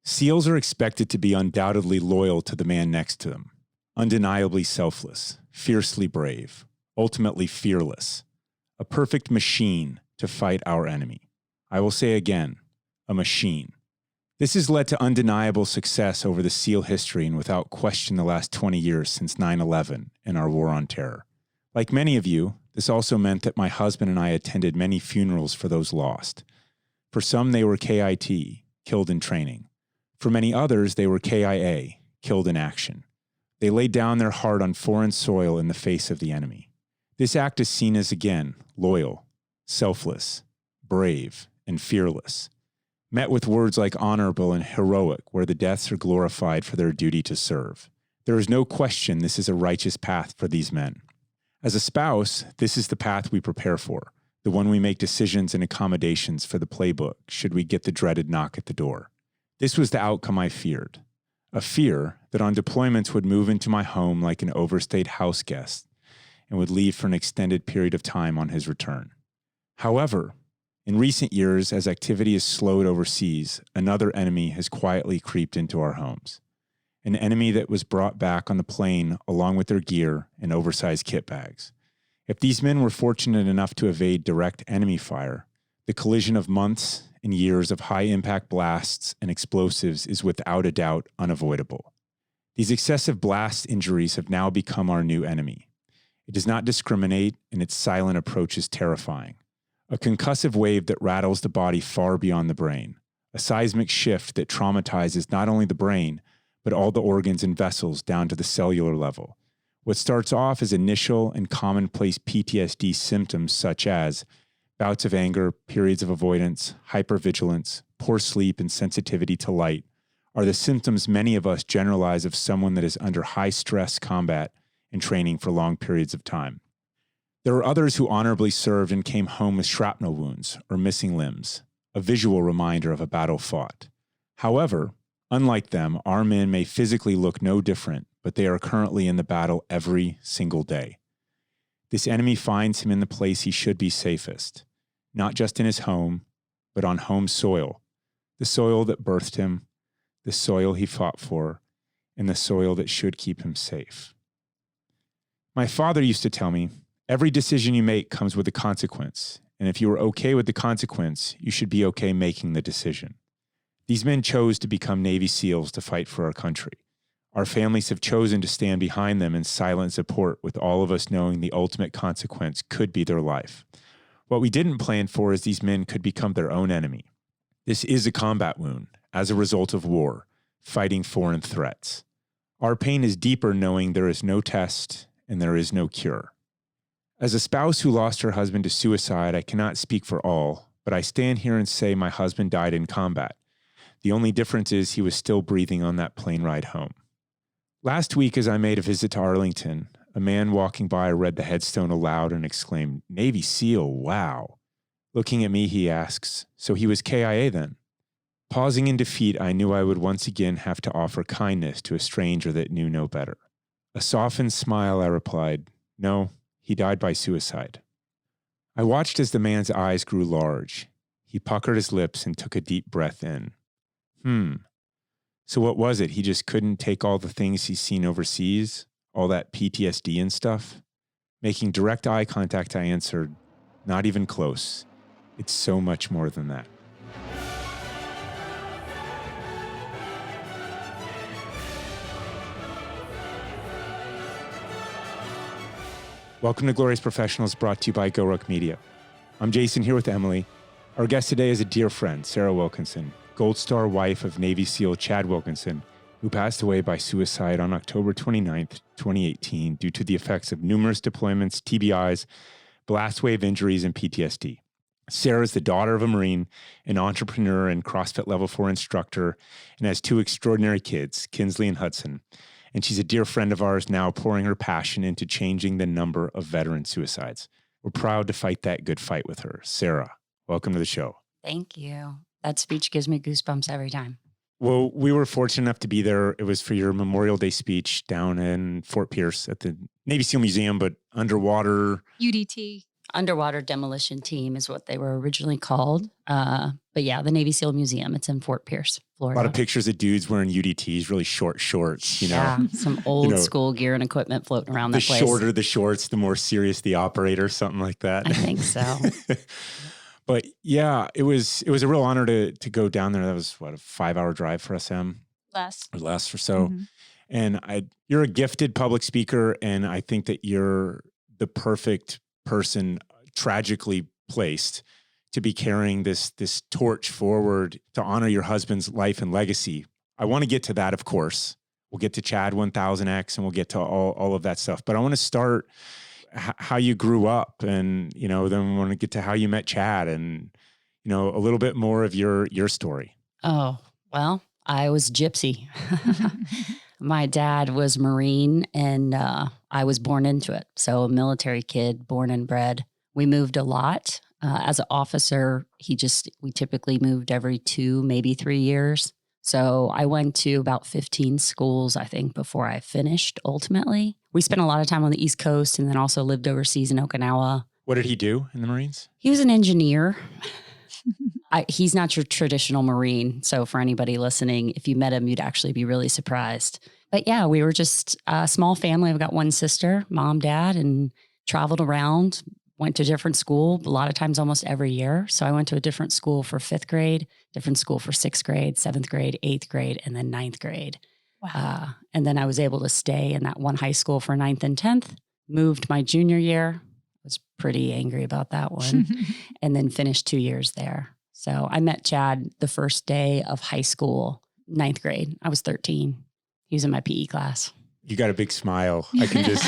SEALs are expected to be undoubtedly loyal to the man next to them, undeniably selfless, fiercely brave, ultimately fearless, a perfect machine to fight our enemy. I will say again, a machine. This has led to undeniable success over the SEAL history and without question the last 20 years since 9/11 and our war on terror. Like many of you, this also meant that my husband and I attended many funerals for those lost. For some, they were KIT, killed in training. For many others, they were KIA, killed in action. They laid down their heart on foreign soil in the face of the enemy. This act is seen as, again, loyal, selfless, brave, and fearless, met with words like honorable and heroic, where the deaths are glorified for their duty to serve. There is no question this is a righteous path for these men. As a spouse, this is the path we prepare for, the one we make decisions and accommodations for the playbook should we get the dreaded knock at the door. This was the outcome I feared, a fear that on deployments would move into my home like an overstayed house guest and would leave for an extended period of time on his return. However, in recent years, as activity has slowed overseas, another enemy has quietly creeped into our homes. An enemy that was brought back on the plane along with their gear and oversized kit bags. If these men were fortunate enough to evade direct enemy fire, the collision of months and years of high-impact blasts and explosives is without a doubt unavoidable. These excessive blast injuries have now become our new enemy. It does not discriminate, and its silent approach is terrifying. A concussive wave that rattles the body far beyond the brain. A seismic shift that traumatizes not only the brain, but all the organs and vessels down to the cellular level. What starts off as initial and commonplace PTSD symptoms such as bouts of anger, periods of avoidance, hypervigilance, poor sleep, and sensitivity to light are the symptoms many of us generalize of someone that is under high-stress combat and training for long periods of time. There are others who honorably served and came home with shrapnel wounds or missing limbs, a visual reminder of a battle fought. However, unlike them, our men may physically look no different, but they are currently in the battle every single day. This enemy finds him in the place he should be safest, not just in his home, but on home soil, the soil that birthed him, the soil he fought for, and the soil that should keep him safe. My father used to tell me, every decision you make comes with a consequence, and if you are okay with the consequence, you should be okay making the decision. These men chose to become Navy SEALs to fight for our country. Our families have chosen to stand behind them in silent support, with all of us knowing the ultimate consequence could be their life. What we didn't plan for is these men could become their own enemy. This is a combat wound as a result of war, fighting foreign threats. Our pain is deeper knowing there is no test and there is no cure. As a spouse who lost her husband to suicide, I cannot speak for all, but I stand here and say my husband died in combat. The only difference is he was still breathing on that plane ride home. Last week, as I made a visit to Arlington, a man walking by read the headstone aloud and exclaimed, "Navy SEAL, wow." Looking at me, he asks, "So he was KIA then?" Pausing in defeat, I knew I would once again have to offer kindness to a stranger that knew no better. A softened smile, I replied, "No, he died by suicide." I watched as the man's eyes grew large. He puckered his lips and took a deep breath in. So what was it? He just couldn't take all the things he's seen overseas? All that PTSD and stuff? Making direct eye contact, I answered, "Not even close. It's so much more than that." Welcome to Glorious Professionals, brought to you by GoRuck Media. I'm Jason, here with Emily. Our guest today is a dear friend, Sara Wilkinson, Gold Star wife of Navy SEAL Chad Wilkinson, who passed away by suicide on October 29th, 2018, due to the effects of numerous deployments, TBIs, blast wave injuries, and PTSD. Sara is the daughter of a Marine, an entrepreneur and CrossFit Level 4 instructor, and has two extraordinary kids, Kinsley and Hudson. And she's a dear friend of ours, now pouring her passion into changing the number of veteran suicides. We're proud to fight that good fight with her. Sara, welcome to the show. Thank you. That speech gives me goosebumps every time. Well, we were fortunate enough to be there. It was for your Memorial Day speech down in Fort Pierce at the Navy SEAL Museum, but underwater. UDT. Underwater demolition team is what they were originally called. But yeah, the Navy SEAL Museum. It's in Fort Pierce, A Florida. lot of pictures of dudes wearing UDTs, really short shorts, Yeah, some old school gear and equipment floating around that place. The shorter the shorts, the more serious the operator, something like that. I think so. But yeah, it was a real honor to go down there. That was what, a 5-hour drive for SM? Less or so. Mm-hmm. And you're a gifted public speaker, and I think that you're the perfect person, tragically placed, to be carrying this torch forward to honor your husband's life and legacy. I want to get to that, of course. We'll get to Chad 1000X, and we'll get to all of that stuff. But I want to start how you grew up, and then we want to get to how you met Chad, and a little bit more of your story. Oh, well, I was gypsy. My dad was Marine, and I was born into it. So a military kid, born and bred. We moved a lot. As an officer, we typically moved every 2, maybe 3 years. So I went to about 15 schools, I think, before I finished ultimately. We spent a lot of time on the East Coast and then also lived overseas in Okinawa. What did he do in the Marines? He was an engineer. He's not your traditional Marine. So for anybody listening, if you met him, you'd actually be really surprised. But yeah, we were just a small family. I've got one sister, mom, dad, and traveled around, went to different school, a lot of times almost every year. So I went to a different school for 5th grade, different school for 6th grade, 7th grade, 8th grade, and then 9th grade. Wow. And then I was able to stay in that one high school for 9th and 10th, moved my junior year, was pretty angry about that one, and then finished 2 years there. So I met Chad the first day of high school, 9th grade. I was 13. He was in my PE class. You got a big smile. I can just...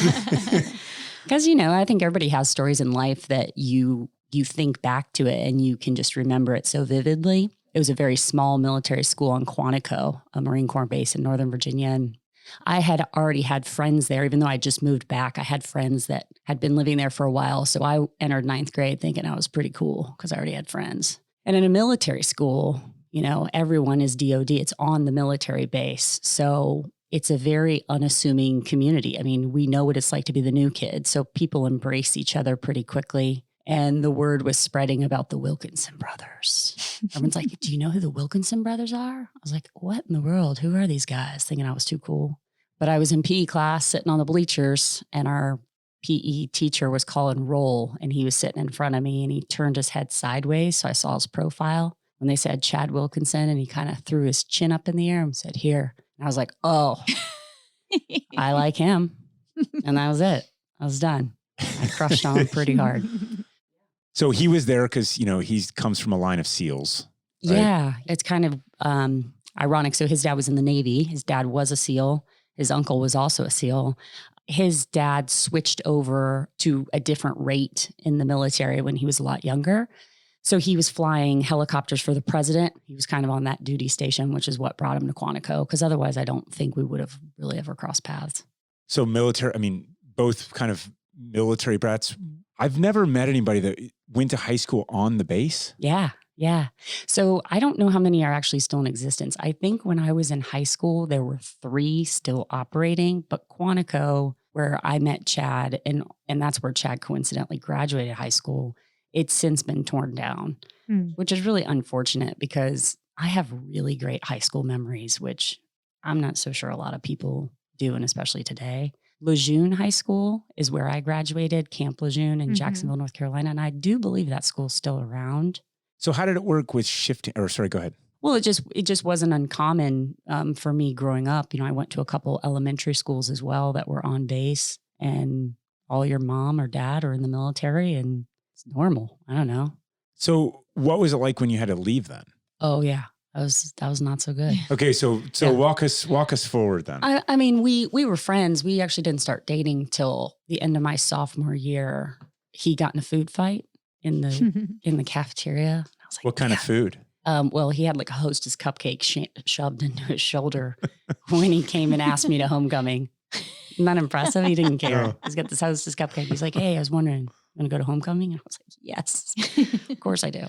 Because, I think everybody has stories in life that you think back to it and you can just remember it so vividly. It was a very small military school on Quantico, a Marine Corps base in Northern Virginia. And I had already had friends there, even though I just moved back. I had friends that had been living there for a while. So I entered 9th grade thinking I was pretty cool because I already had friends. And in a military school, everyone is DOD. It's on the military base. So it's a very unassuming community. I mean, we know what it's like to be the new kid. So people embrace each other pretty quickly. And the word was spreading about the Wilkinson brothers. Everyone's like, do you know who the Wilkinson brothers are? I was like, what in the world? Who are these guys? Thinking I was too cool. But I was in PE class sitting on the bleachers, and our PE teacher was calling roll, and he was sitting in front of me, and he turned his head sideways. So I saw his profile when they said Chad Wilkinson, and he kind of threw his chin up in the air and said, here. And I was like, oh, I like him. And that was it. I was done. I crushed on him pretty hard. So he was there because, he comes from a line of SEALs. Right? Yeah. It's kind of ironic. So his dad was in the Navy. His dad was a SEAL. His uncle was also a SEAL. His dad switched over to a different rate in the military when he was a lot younger. So he was flying helicopters for the president. He was kind of on that duty station, which is what brought him to Quantico. Because otherwise, I don't think we would have really ever crossed paths. So both kind of military brats. I've never met anybody that went to high school on the base. Yeah. So I don't know how many are actually still in existence. I think when I was in high school, there were 3 still operating, but Quantico, where I met Chad, and that's where Chad coincidentally graduated high school, it's since been torn down, which is really unfortunate because I have really great high school memories, which I'm not so sure a lot of people do, and especially today. Lejeune High School is where I graduated, Camp Lejeune in Jacksonville, North Carolina. And I do believe that school's still around. So how did it work with shifting? Or sorry, go ahead. Well, it just wasn't uncommon for me growing up. I went to a couple elementary schools as well that were on base, and all your mom or dad are in the military, and it's normal. I don't know. So what was it like when you had to leave then? Oh yeah. That was not so good. Okay. So yeah. walk us forward then. I mean, we were friends. We actually didn't start dating till the end of my sophomore year. He got in a food fight in the cafeteria. I was like, what kind of food? Well, he had like a Hostess cupcake shoved into his shoulder when he came and asked me to homecoming. Isn't that impressive? He didn't care. He's got this Hostess cupcake. He's like, hey, I was wondering, you want to go to homecoming? And I was like, yes, of course I do.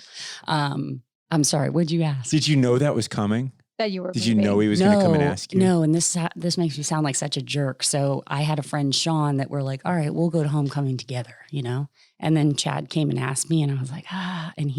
I'm sorry. What'd you ask? Did you know that was coming? that you were Did moving? you know he was going to come and ask you? No, and this makes me sound like such a jerk. So I had a friend, Sean, that were like, all right, we'll go to homecoming together, you know? And then Chad came and asked me, and I was like, and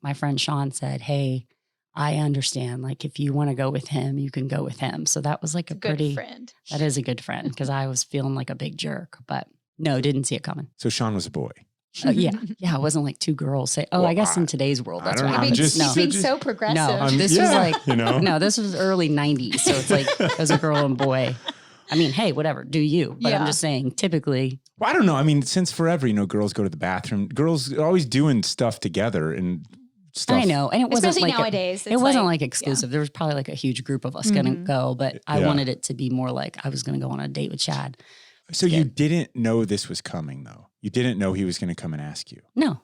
my friend Sean said, hey, I understand. Like, if you want to go with him, you can go with him. So that was like a good pretty friend. That is a good friend, because I was feeling like a big jerk, but no, didn't see it coming. So Sean was a boy. Yeah. It wasn't like two girls say, Well, I guess in today's world, that's don't what know. happens. You're being so progressive. No, this was like, you know, no, this was early 90s. So it's like, it was a girl and boy. I mean, hey, whatever, do you. But I'm just saying, typically. Well, I don't know. I mean, since forever, you know, girls go to the bathroom. Girls are always doing stuff together and stuff. I know. And it wasn't Especially like nowadays. it wasn't like exclusive. There was probably like a huge group of us going to go, but I wanted it to be more like I was going to go on a date with Chad. So you didn't know this was coming, though? You didn't know he was going to come and ask you? No.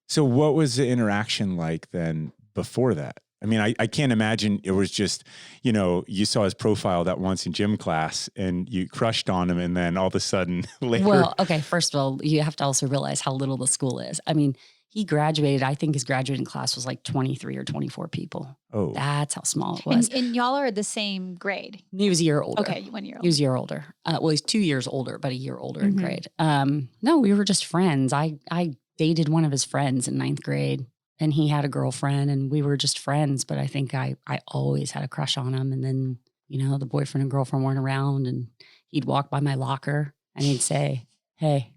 So what was the interaction like then before that? I mean, I can't imagine it was just, you know, you saw his profile that once in gym class and you crushed on him, and then all of a sudden later. Well, okay, first of all, you have to also realize how little the school is. I mean, he graduated, I think his graduating class was like 23 or 24 people. Oh. That's how small it was. And y'all are the same grade. He was a year older. Okay, 1 year older. He was a year older. Well, he's 2 years older, but a year older in grade. No, we were just friends. I dated one of his friends in 9th grade, and he had a girlfriend, and we were just friends. But I think I always had a crush on him. And then, you know, the boyfriend and girlfriend weren't around, and he'd walk by my locker and he'd say, hey.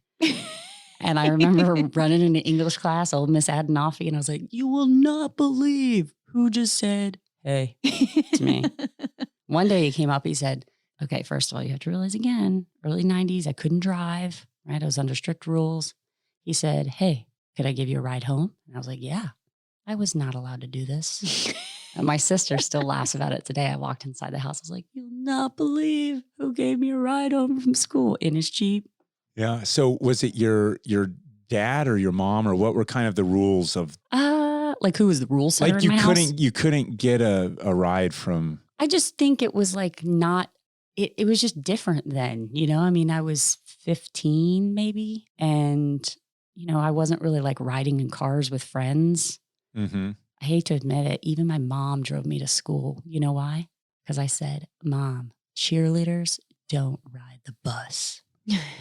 And I remember running into English class, old Miss Adenoffy, and I was like, you will not believe who just said, hey, to me. One day he came up, he said, okay, first of all, you have to realize again, early 90s, I couldn't drive, right? I was under strict rules. He said, hey, could I give you a ride home? And I was like, yeah, I was not allowed to do this. And my sister still laughs about it today. I walked inside the house. I was like, you'll not believe who gave me a ride home from school in his Jeep. Yeah. So was it your dad or your mom, or what were kind of the rules of? Like who was the rule setter Like in my house? you couldn't get a ride from. I just think it was like not. It was just different then, you know. I mean, I was 15 maybe, and you know, I wasn't really like riding in cars with friends. Mm-hmm. I hate to admit it. Even my mom drove me to school. You know why? Because I said, "Mom, cheerleaders don't ride the bus."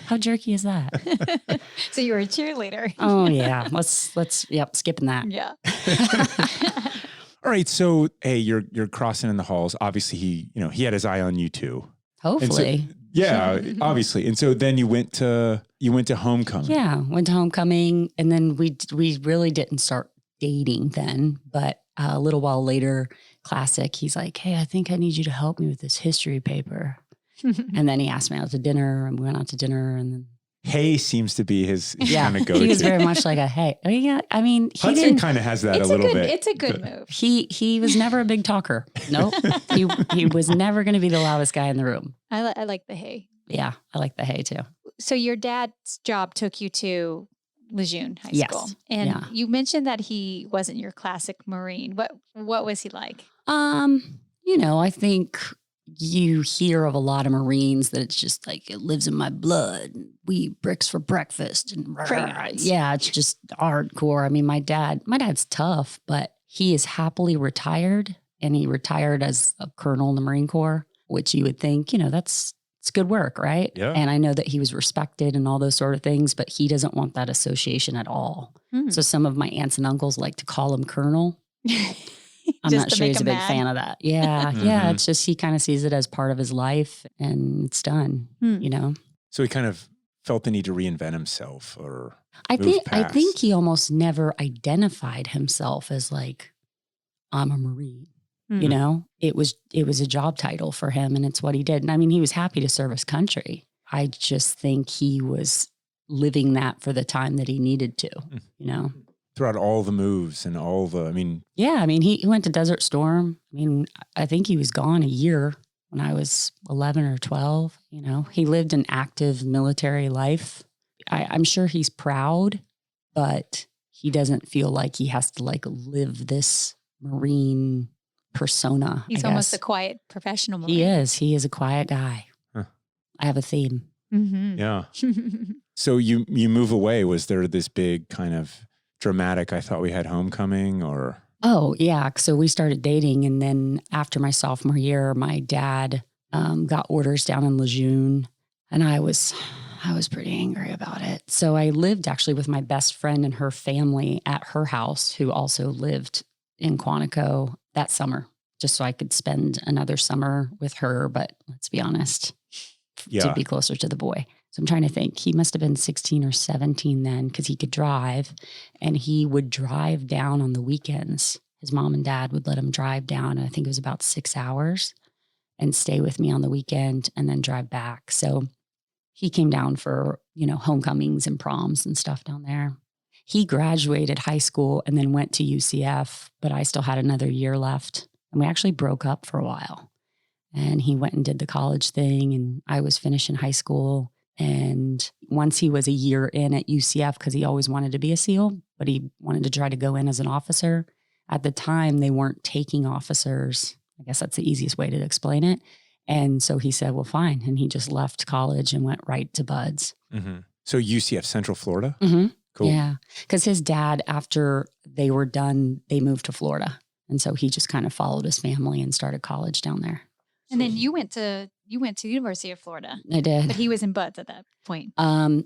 How jerky is that? So you were a cheerleader. Oh yeah. Let's skipping that. Yeah. All right. So, hey, you're crossing in the halls. Obviously he had his eye on you too. Hopefully. Yeah, obviously. And so then you went to homecoming. Yeah, went to homecoming, and then we really didn't start dating then, but a little while later, classic, he's like, hey, I think I need you to help me with this history paper. And then he asked me out to dinner, and we went out to dinner, and then Hey seems to be his kind of go-to. He was very much like a hey. I mean, yeah, I mean, he Hudson kind of has that a little bit. It's a good move. He was never a big talker. Nope. he was never going to be the loudest guy in the room. I like the hey. Yeah, I like the hey too. So your dad's job took you to Lejeune High Yes. School. And Yeah. you mentioned that he wasn't your classic Marine. What was he like? You know, I think you hear of a lot of Marines that it's just like, it lives in my blood. We eat bricks for breakfast. And Crayons. yeah, it's just hardcore. I mean, my dad's tough, but he is happily retired, and he retired as a colonel in the Marine Corps, which you would think, you know, it's good work, right? Yeah. And I know that he was respected and all those sort of things, but he doesn't want that association at all. So some of my aunts and uncles like to call him colonel. I'm Just not to sure make he's a him big mad. fan of that. Yeah. Yeah. It's just, he kind of sees it as part of his life, and it's done, you know? So he kind of felt the need to reinvent himself, or I move think past. he almost never identified himself as like, I'm a Marine. You know, it was a job title for him, and it's what he did. And I mean, he was happy to serve his country. I just think he was living that for the time that he needed to, you know? Throughout all the moves and Yeah, I mean, he went to Desert Storm. I mean, I think he was gone a year when I was 11 or 12, you know? He lived an active military life. I'm sure he's proud, but he doesn't feel like he has to like live this Marine persona. He's almost a quiet professional Marine. He is a quiet guy. Huh. I have a theme. Mm-hmm. yeah. So you move away. Was there this big kind of dramatic, I thought we had homecoming, or? Oh, yeah. So we started dating. And then after my sophomore year, my dad got orders down in Lejeune. And I was pretty angry about it. So I lived actually with my best friend and her family at her house, who also lived in Quantico that summer, just so I could spend another summer with her. But let's be honest, to be closer to the boy. So I'm trying to think. He must have been 16 or 17 then, because he could drive, and he would drive down on the weekends. His mom and dad would let him drive down. I think it was about 6 hours, and stay with me on the weekend and then drive back. So he came down for, homecomings and proms and stuff down there. He graduated high school and then went to UCF, but I still had another year left. And we actually broke up for a while. And he went and did the college thing, and I was finishing high school. And once he was a year in at UCF, because he always wanted to be a SEAL, but he wanted to try to go in as an officer. At the time, they weren't taking officers. I guess that's the easiest way to explain it. And so he said, well, fine. And he just left college and went right to BUD/S. Mm-hmm. So UCF, Central Florida? Mm-hmm. Cool. Yeah. Because his dad, after they were done, they moved to Florida. And so he just kind of followed his family and started college down there. And then you went to University of Florida. I did. But he was in BUD/S at that point.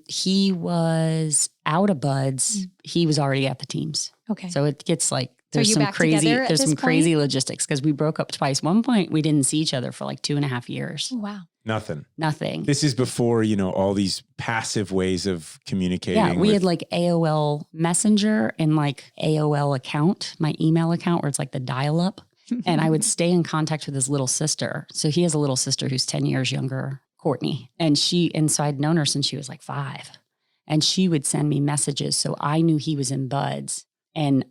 He was out of BUD/S. He was already at the teams. Okay. So it gets like, So are there's you some back crazy, together at there's this some point? crazy logistics, because we broke up twice. One point we didn't see each other for like 2.5 years. Oh, wow. Nothing. This is before, all these passive ways of communicating. Yeah, we had like AOL Messenger and like AOL account, my email account, where it's like the dial-up. And I would stay in contact with his little sister. So he has a little sister who's 10 years younger, Courtney. And so I'd known her since she was like 5. And she would send me messages. So I knew he was in BUD/S. And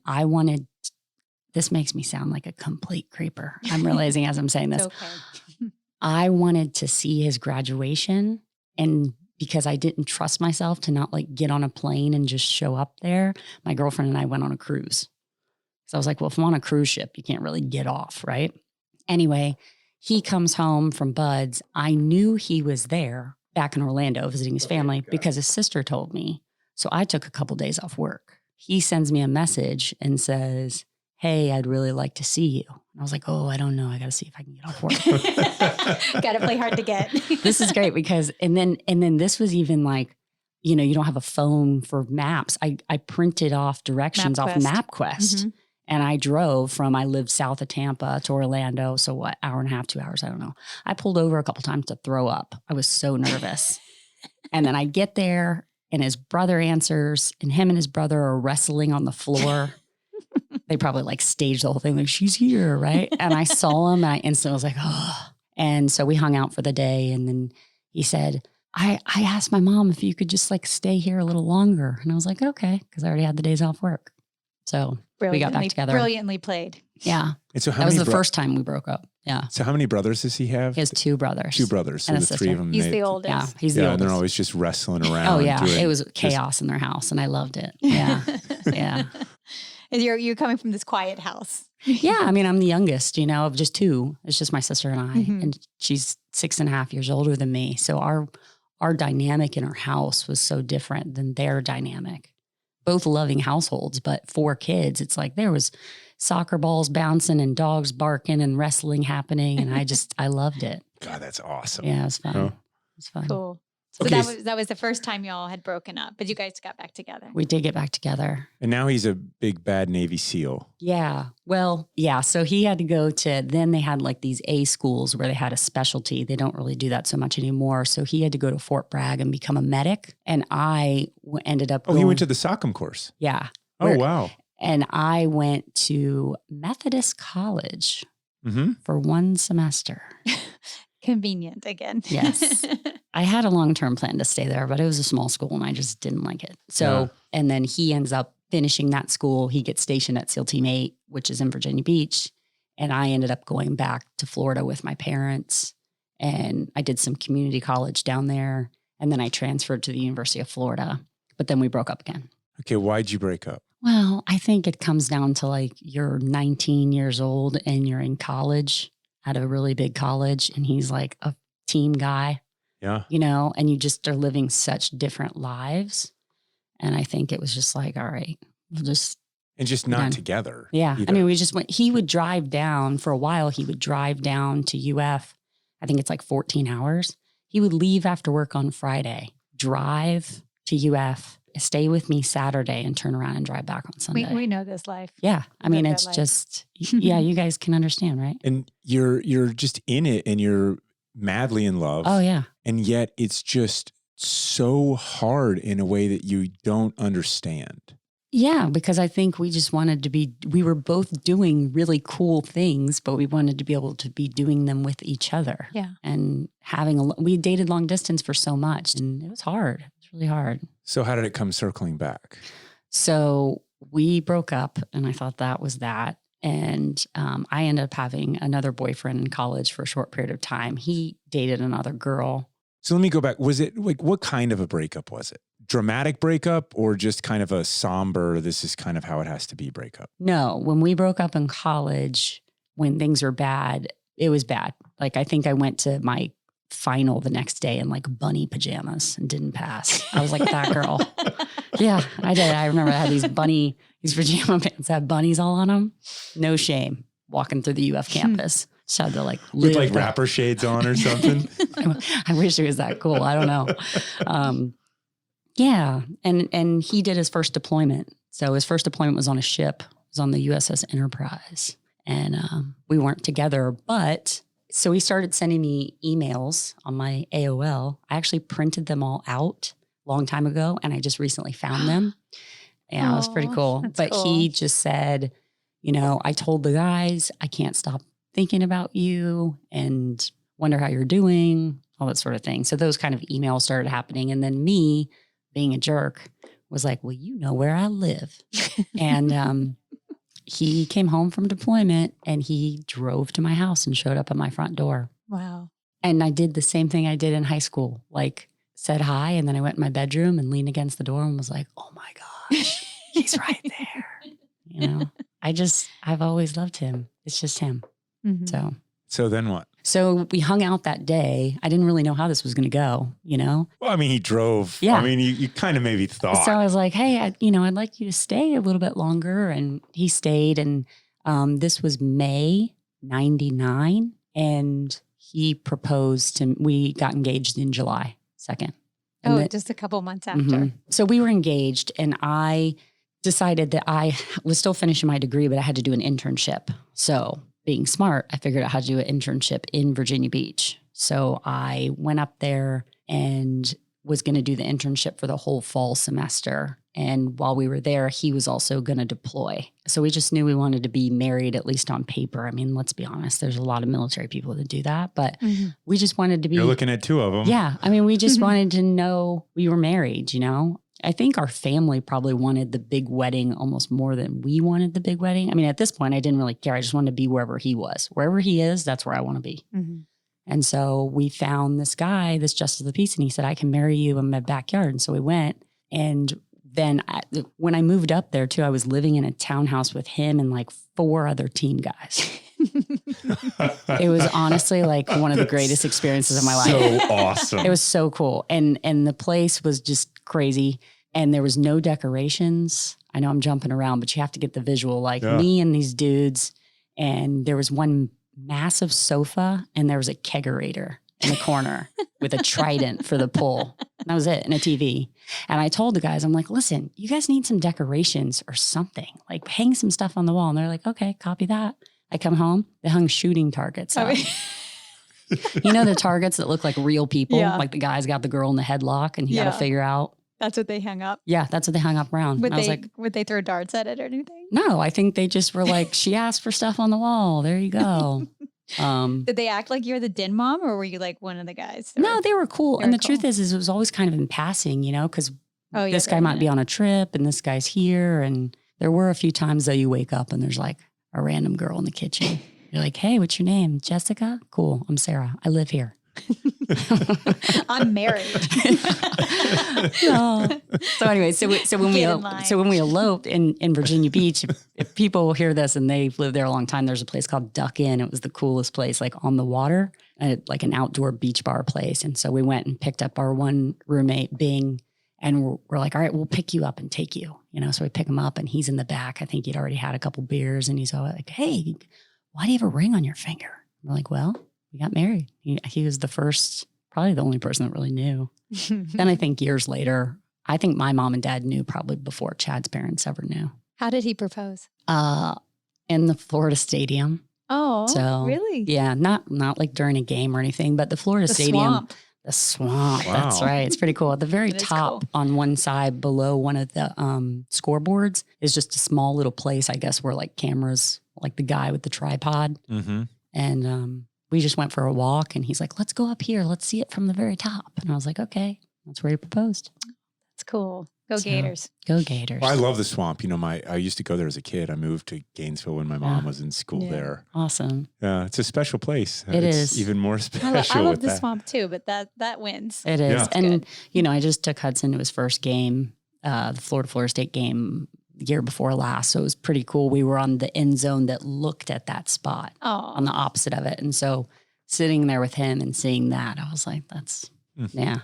this makes me sound like a complete creeper. I'm realizing as I'm saying this. It's okay. I wanted to see his graduation. And because I didn't trust myself to not like get on a plane and just show up there, my girlfriend and I went on a cruise. So I was like, well, if I'm on a cruise ship, you can't really get off, right? Anyway, he comes home from BUD/S. I knew he was there back in Orlando visiting his family because his sister told me. So I took a couple days off work. He sends me a message and says, hey, I'd really like to see you. And I was like, oh, I don't know. I got to see if I can get off work. Got to play hard to get. This is great because, and then this was even like, you don't have a phone for maps. I printed off directions off MapQuest. Mm-hmm. And I drove I lived south of Tampa to Orlando. So what, hour and a half, 2 hours, I don't know. I pulled over a couple times to throw up. I was so nervous. And then I get there and his brother answers and him and his brother are wrestling on the floor. They probably like staged the whole thing. Like, she's here, right? And I saw him and I instantly was like, oh. And so we hung out for the day. And then he said, I asked my mom if you could just like stay here a little longer. And I was like, okay, because I already had the days off work. So we got back together. Brilliantly played. Yeah. And so that was the first time we broke up. Yeah. So how many brothers does he have? He has 2 brothers. 2 brothers. So and the 3 of them. He's the oldest. Yeah. He's the oldest. And they're always just wrestling around. Oh yeah. It was chaos in their house and I loved it. Yeah. Yeah. And you're coming from this quiet house. Yeah. I mean, I'm the youngest, of just 2. It's just my sister and I, and she's 6.5 years older than me. So our dynamic in our house was so different than their dynamic. Both loving households, but 4 kids, it's like there was soccer balls bouncing and dogs barking and wrestling happening. And I loved it. God, that's awesome. Yeah, it was fun. Oh. It was fun. Cool. So that was the first time y'all had broken up, but you guys got back together. We did get back together. And now he's a big, bad Navy SEAL. Yeah. Well, yeah. So he had to go then they had like these A schools where they had a specialty. They don't really do that so much anymore. So he had to go to Fort Bragg and become a medic. And I ended up he went to the SOCM course. Yeah. Oh, wow. And I went to Methodist College for 1 semester. Convenient again. Yes. I had a long-term plan to stay there, but it was a small school and I just didn't like it. So, And then he ends up finishing that school. He gets stationed at SEAL Team 8, which is in Virginia Beach. And I ended up going back to Florida with my parents. And I did some community college down there. And then I transferred to the University of Florida. But then we broke up again. Okay. Why'd you break up? Well, I think it comes down to like you're 19 years old and you're in college at a really big college. And he's like a team guy. Yeah. And you just are living such different lives. And I think it was just like, all right, we'll just And just not together. Yeah. either. I mean, we just went, he would drive down for a while. He would drive down to UF. I think it's like 14 hours. He would leave after work on Friday, drive to UF, stay with me Saturday, and turn around and drive back on Sunday. We know this life. Yeah. I mean, Live it's that life. just, yeah, you guys can understand, right? And you're just in it and you're madly in love. Oh, yeah. And yet it's just so hard in a way that you don't understand. Yeah, because I think we just wanted to be, we were both doing really cool things, but we wanted to be able to be doing them with each other. Yeah. And we dated long distance for so much, and it was hard. It was really hard. So how did it come circling back? So we broke up, and I thought that was that. And I ended up having another boyfriend in college for a short period of time. He dated another girl. So let me go back. Was it like, what kind of a breakup was it? Dramatic breakup or just kind of a somber, this is kind of how it has to be breakup? No, when we broke up in college, when things were bad, it was bad. Like, I think I went to my final the next day in like bunny pajamas and didn't pass. I was like that girl. Yeah, I did. I remember I had these pajama pants that had bunnies all on them. No shame. Walking through the UF campus. So I had to like With live like that. rapper shades on or something? I wish it was that cool. I don't know. Yeah. And he did his first deployment. So his first deployment was on a ship. It was on the USS Enterprise. And we weren't together, but so he started sending me emails on my AOL. I actually printed them all out a long time ago, and I just recently found them. Yeah, it was pretty cool. That's But cool. he just said, you know, I told the guys, I can't stop thinking about you and wonder how you're doing, all that sort of thing. So those kind of emails started happening. And then me, being a jerk, was like, well, you know where I live. And he came home from deployment and he drove to my house and showed up at my front door. Wow. And I did the same thing I did in high school, like said hi. And then I went in my bedroom and leaned against the door and was like, oh my gosh, he's right there. You know, I've always loved him. It's just him. Mhm. So then what? So we hung out that day. I didn't really know how this was going to go, you know? Well, I mean, he drove. Yeah. I mean, you kind of maybe thought. So I was like, hey, I'd like you to stay a little bit longer. And he stayed. And this was May 99. And he proposed to, we got engaged in July 2nd. And Oh, just a couple months after. Mhm. So we were engaged, and I decided that I was still finishing my degree, but I had to do an internship. So being smart, I figured out how to do an internship in Virginia Beach. So I went up there and was going to do the internship for the whole fall semester. And while we were there, he was also going to deploy. So we just knew we wanted to be married, at least on paper. I mean, let's be honest, there's a lot of military people that do that, but Mhm. we just wanted to be. You're looking at two of them. Yeah. I mean, we just Mhm. wanted to know we were married, you know? I think our family probably wanted the big wedding almost more than we wanted the big wedding. I mean, at this point, I didn't really care. I just wanted to be wherever he was. Wherever he is, that's where I want to be. Mhm. And so we found this guy, this Justice of the Peace, and he said, I can marry you in my backyard. And so we went. And then when I moved up there too, I was living in a townhouse with him and like 4 other team guys. It was honestly like one of the greatest experiences of my life. So awesome. It was so cool. And the place was just crazy. And there was no decorations. I know I'm jumping around, but you have to get the visual, like me and these dudes. And there was one massive sofa and there was a kegerator in the corner with a trident for the pull. And that was it, and a TV. And I told the guys, I'm like, listen, you guys need some decorations or something. Like hang some stuff on the wall. And they're like, okay, copy that. I come home, they hung shooting targets up. You know the targets that look like real people? Yeah. Like the guy's got the girl in the headlock and you got to figure out. That's what they hung up. Yeah, that's what they hung up around. Would And I was like, would they throw darts at it or anything? no, I think they just were like, she asked for stuff on the wall. There you go. Did they act like you're the din mom, or were you like one of the guys? No, they were cool. They And were the truth cool. is it was always kind of in passing, you know, because Oh, yeah, this guy they're might in be it. on a trip and this guy's here. And there were a few times though you wake up and there's like a random girl in the kitchen. You're like, hey, what's your name? Jessica? Cool. I'm Sarah. I live here. I'm married. No. So anyway, so when Get in line. we eloped in Virginia Beach, if people hear this and they've lived there a long time, there's a place called Duck Inn. It was the coolest place, like on the water, like an outdoor beach bar place. And so we went and picked up our one roommate, Bing, And we're like, all right, we'll pick you up and take you. So we pick him up and he's in the back. I think he'd already had a couple beers and he's all like, hey, why do you have a ring on your finger? We're like, well, we got married. He was the first, probably the only person that really knew. Then I think years later, I think my mom and dad knew probably before Chad's parents ever knew. How did he propose? In the Florida Stadium. Oh, So, really? Yeah, not like during a game or anything, but the Florida Stadium. Swamp. The swamp. Wow. That's right. It's pretty cool. At the very That is top cool. on one side below one of the scoreboards is just a small little place, I guess, where like cameras, like the guy with the tripod. Mm-hmm. And we just went for a walk and he's like, let's go up here. Let's see it from the very top. And I was like, okay, that's where he proposed. That's cool. Go So, Gators. Go Gators. Well, I love the swamp. I used to go there as a kid. I moved to Gainesville when my mom was in school Yeah. there. Awesome. It's a special place. It It's is. even more I special love with the that. swamp too, but that wins. It is. Yeah. And, I just took Hudson to his first game, the Florida State game the year before last. So it was pretty cool. We were on the end zone that looked at that spot on the opposite of it. And so sitting there with him and seeing that, I was like, yeah,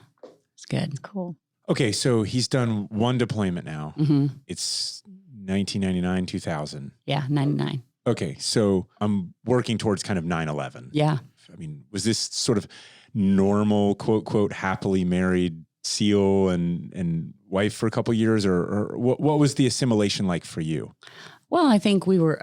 it's good. Cool. Okay, so he's done one deployment now. Mm-hmm. It's 1999, 2000. Yeah, 99. Okay, so I'm working towards kind of 9/11. Yeah. I mean, was this sort of normal, quote, quote, happily married SEAL and wife for a couple of years? Or what was the assimilation like for you? Well, I think we were,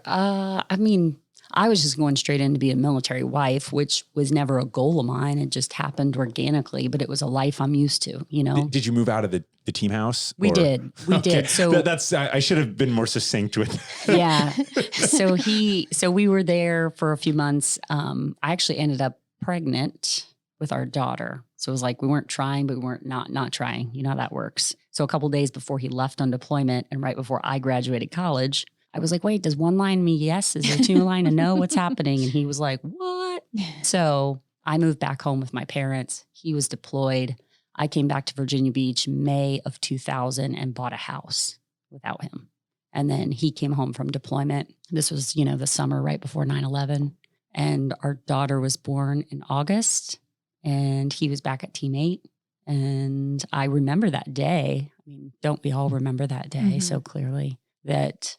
I was just going straight in to be a military wife, which was never a goal of mine. It just happened organically, but it was a life I'm used to, Did you move out of the team house? We did. We did. So I should have been more succinct with. Yeah. So we were there for a few months. I actually ended up pregnant with our daughter. So it was like we weren't trying, but we weren't not trying. You know how that works. So a couple of days before he left on deployment and right before I graduated college, I was like, wait, does one line mean yes? Is there two line a no? What's happening? And he was like, what? So I moved back home with my parents. He was deployed. I came back to Virginia Beach May of 2000 and bought a house without him. And then he came home from deployment. This was, the summer right before 9/11. And our daughter was born in August and he was back at Team 8. And I remember that day. I mean, don't we all remember that day so clearly that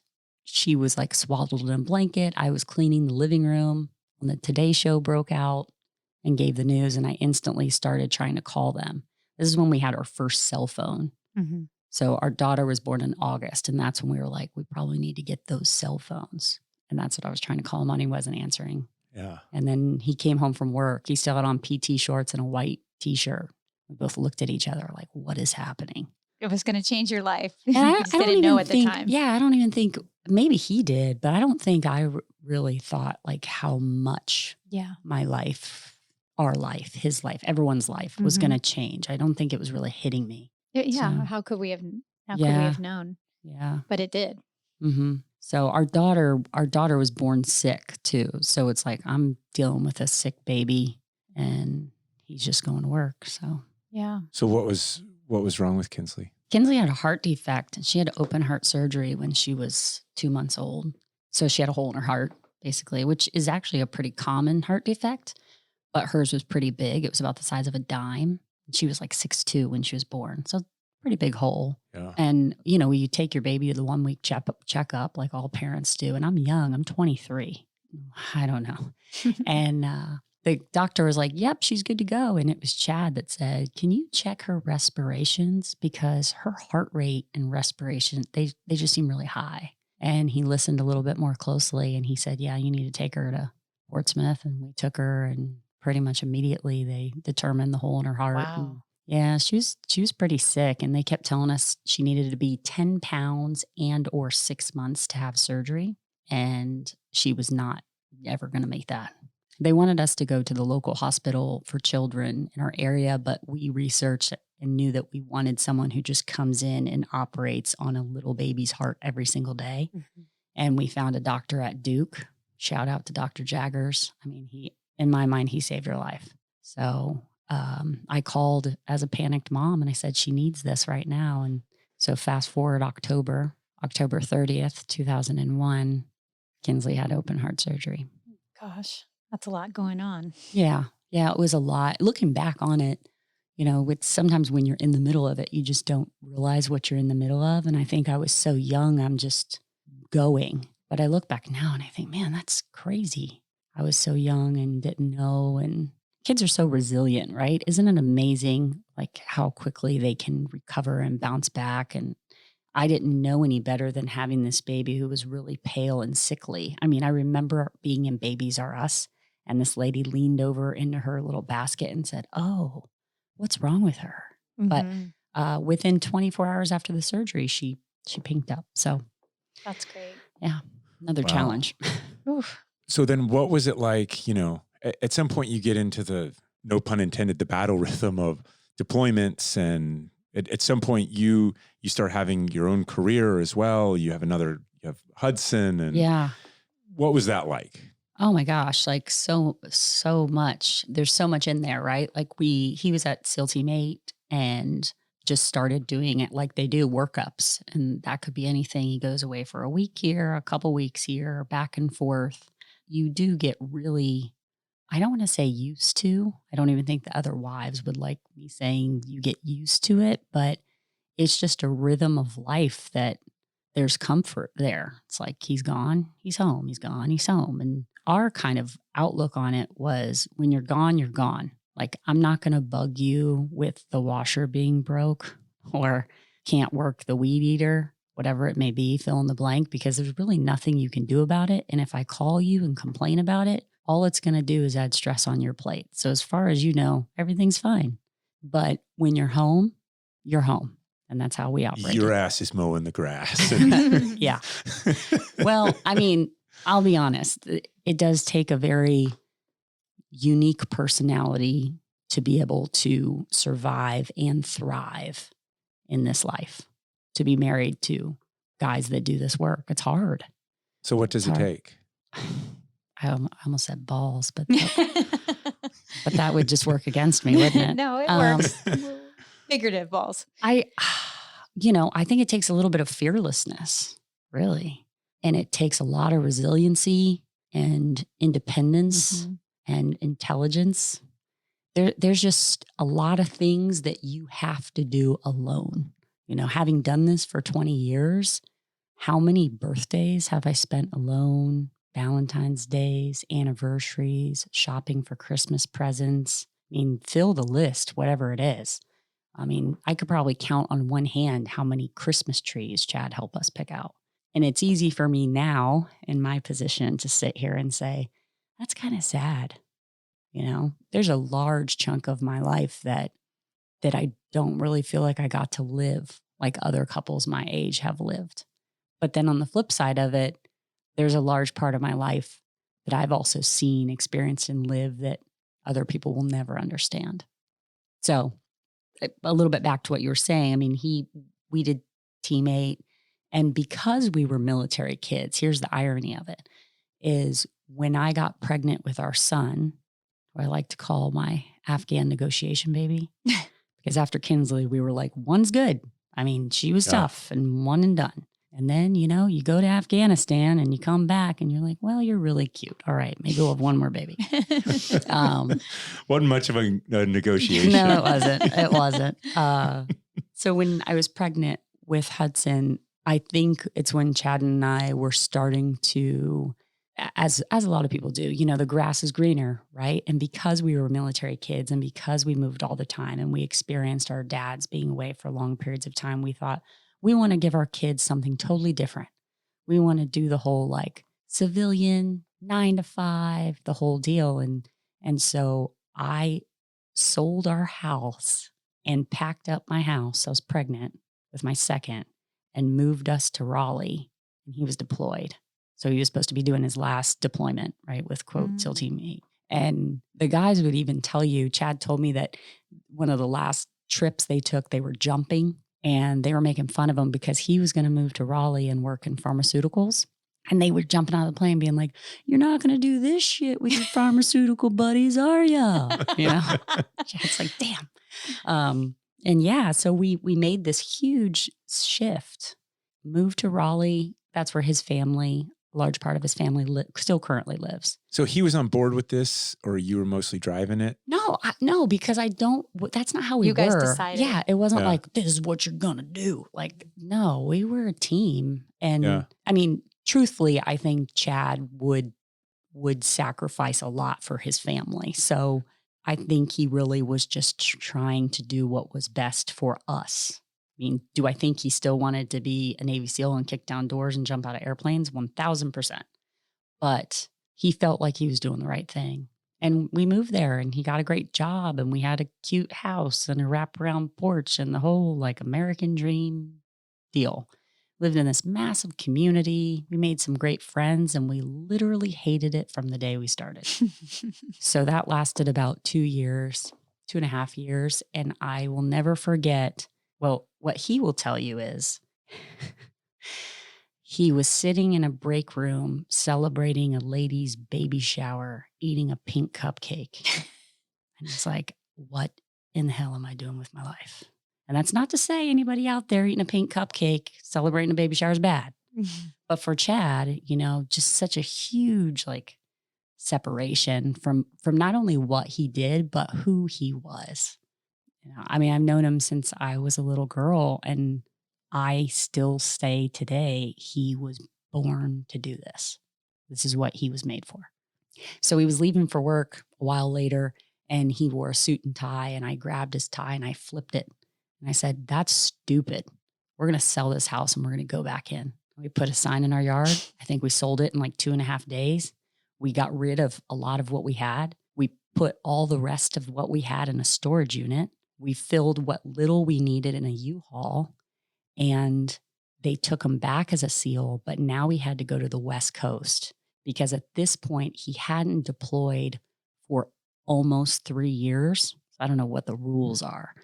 she was like swaddled in a blanket. I was cleaning the living room when the Today Show broke out and gave the news. And I instantly started trying to call them. This is when we had our first cell phone. Mm-hmm. So our daughter was born in August. And that's when we were like, we probably need to get those cell phones. And that's what I was trying to call him on. He wasn't answering. Yeah. And then he came home from work. He still had on PT shorts and a white t-shirt. We both looked at each other like, what is happening? It was going to change your life. And You I just don't didn't know even at think, the time. Yeah, I don't even think, maybe he did, but I don't think I really thought like how much Yeah. my life, our life, his life, everyone's life was going to change. I don't think it was really hitting me. Yeah. So, How could we have known? Yeah. But it did. Mm-hmm. So our daughter was born sick too. So it's like I'm dealing with a sick baby and he's just going to work. So Yeah. So what was wrong with Kinsley? Kinsley had a heart defect and she had open heart surgery when she was 2 months old. So she had a hole in her heart basically, which is actually a pretty common heart defect, but hers was pretty big. It was about the size of a dime. She was like 6'2" when she was born. So pretty big hole. Yeah. And, you take your baby to the 1 week checkup like all parents do. And I'm young, I'm 23. I don't know. And the doctor was like, yep, she's good to go. And it was Chad that said, can you check her respirations? Because her heart rate and respiration, they just seem really high. And he listened a little bit more closely and he said, yeah, you need to take her to Portsmouth. And we took her and pretty much immediately they determined the hole in her heart. Wow. And yeah, she was pretty sick. And they kept telling us she needed to be 10 pounds and or 6 months to have surgery. And she was not ever going to make that. They wanted us to go to the local hospital for children in our area, but we researched and knew that we wanted someone who just comes in and operates on a little baby's heart every single day. Mm-hmm. And we found a doctor at Duke. Shout out to Dr. Jaggers. I mean, in my mind, he saved her life. So I called as a panicked mom and I said, she needs this right now. And so fast forward October 30th, 2001, Kinsley had open heart surgery. Gosh. That's a lot going on. Yeah. Yeah, it was a lot. Looking back on it, Sometimes when you're in the middle of it, you just don't realize what you're in the middle of. And I think I was so young, I'm just going. But I look back now and I think, man, that's crazy. I was so young and didn't know. And kids are so resilient, right? Isn't it amazing, like how quickly they can recover and bounce back? And I didn't know any better than having this baby who was really pale and sickly. I mean, I remember being in Babies R Us, and this lady leaned over into her little basket and said, "Oh, what's wrong with her?" Mhm. But within 24 hours after the surgery, she pinked up. So That's great. yeah, another Wow. challenge. Oof. So then what was it like, at some point you get into the, no pun intended, the battle rhythm of deployments, and at some point you start having your own career as well. You have Hudson, and Yeah. what was that like? Oh my gosh, like so much. There's so much in there, right? Like he was at SEAL Team 8 and just started doing it like they do, workups. And that could be anything. He goes away for a week here, a couple weeks here, back and forth. You do get really, I don't want to say used to. I don't even think the other wives would like me saying you get used to it, but it's just a rhythm of life that there's comfort there. It's like he's gone, he's home, he's gone, he's home. And our kind of outlook on it was, when you're gone, you're gone. Like, I'm not going to bug you with the washer being broke or can't work the weed eater, whatever it may be, fill in the blank, because there's really nothing you can do about it. And if I call you and complain about it, all it's going to do is add stress on your plate. So as far as you know, everything's fine. But when you're home, you're home. And that's how we operate. Your ass is mowing the grass. Yeah. Well, I mean, I'll be honest. It does take a very unique personality to be able to survive and thrive in this life, to be married to guys that do this work. It's hard. So what does it take? I almost said balls, but that would just work against me, wouldn't it? No, it works. Figurative balls. I think it takes a little bit of fearlessness, really. And it takes a lot of resiliency and independence and intelligence. There's just a lot of things that you have to do alone. Having done this for 20 years, how many birthdays have I spent alone? Valentine's days, anniversaries, shopping for Christmas presents. I mean, fill the list, whatever it is. I mean, I could probably count on one hand how many Christmas trees Chad helped us pick out. And it's easy for me now in my position to sit here and say, that's kind of sad. There's a large chunk of my life that I don't really feel like I got to live like other couples my age have lived. But then on the flip side of it, there's a large part of my life that I've also seen, experienced, and lived that other people will never understand. So a little bit back to what you were saying. I mean, we did Team 8, and because we were military kids, here's the irony of it, is when I got pregnant with our son, who I like to call my Afghan negotiation baby, because after Kinsley, we were like, one's good. I mean, she was tough and one and done. And then, you go to Afghanistan and you come back and you're like, well, you're really cute. All right, maybe we'll have one more baby. Wasn't much of a negotiation. No, it wasn't. So when I was pregnant with Hudson, I think it's when Chad and I were starting to, as a lot of people do, the grass is greener, right? And because we were military kids and because we moved all the time and we experienced our dads being away for long periods of time, we thought, we want to give our kids something totally different. We want to do the whole like civilian 9 to 5, the whole deal. And so I sold our house and packed up my house. I was pregnant with my second and moved us to Raleigh, and he was deployed. So he was supposed to be doing his last deployment, right? With quote, SEAL Team 8. And the guys would even tell you, Chad told me that one of the last trips they took, they were jumping. And they were making fun of him because he was going to move to Raleigh and work in pharmaceuticals. And they were jumping out of the plane being like, you're not going to do this shit with your pharmaceutical buddies, are ya? It's like, damn. And yeah, so we made this huge shift, moved to Raleigh. That's where his family a large part of his family still currently lives. So he was on board with this, or you were mostly driving it? No, because that's not how we were. You guys decided. Yeah, it wasn't like, this is what you're going to do. Like, no, we were a team. And I mean, truthfully, I think Chad would sacrifice a lot for his family. So I think he really was just trying to do what was best for us. I mean, do I think he still wanted to be a Navy SEAL and kick down doors and jump out of airplanes? 1,000%. But he felt like he was doing the right thing. And we moved there and he got a great job and we had a cute house and a wraparound porch and the whole like American dream deal. Lived in this massive community. We made some great friends and we literally hated it from the day we started. So that lasted about 2 years, 2.5 years. And I will never forget, well, what he will tell you is he was sitting in a break room celebrating a lady's baby shower, eating a pink cupcake. And it's like, what in the hell am I doing with my life? And that's not to say anybody out there eating a pink cupcake, celebrating a baby shower is bad. But for Chad, you know, just such a huge like separation from not only what he did, but who he was. You know, I mean, I've known him since I was a little girl and I still say today, he was born to do this. This is what he was made for. So he was leaving for work a while later and he wore a suit and tie and I grabbed his tie and I flipped it. And I said, that's stupid. We're going to sell this house and we're going to go back in. We put a sign in our yard. I think we sold it in like 2.5 days. We got rid of a lot of what we had. We put all the rest of what we had in a storage unit. We filled what little we needed in a U-Haul. And they took him back as a SEAL, but now he had to go to the West Coast because at this point he hadn't deployed for almost 3 years. I don't know what the rules are,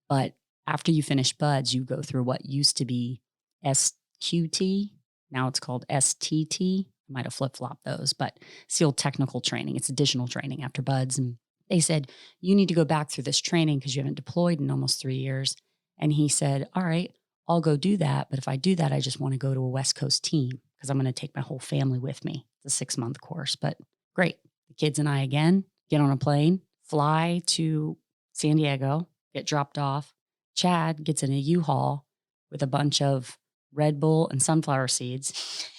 but after you finish BUDS, you go through what used to be SQT. Now it's called STT. I might have flip-flopped those, but SEAL technical training. It's additional training after BUDS. And they said, you need to go back through this training because you haven't deployed in almost 3 years. And he said, all right, I'll go do that. But if I do that, I just want to go to a West Coast team because I'm going to take my whole family with me. It's a 6-month course, but great. The kids and I again get on a plane, fly to San Diego, get dropped off. Chad gets in a U-Haul with a bunch of Red Bull and sunflower seeds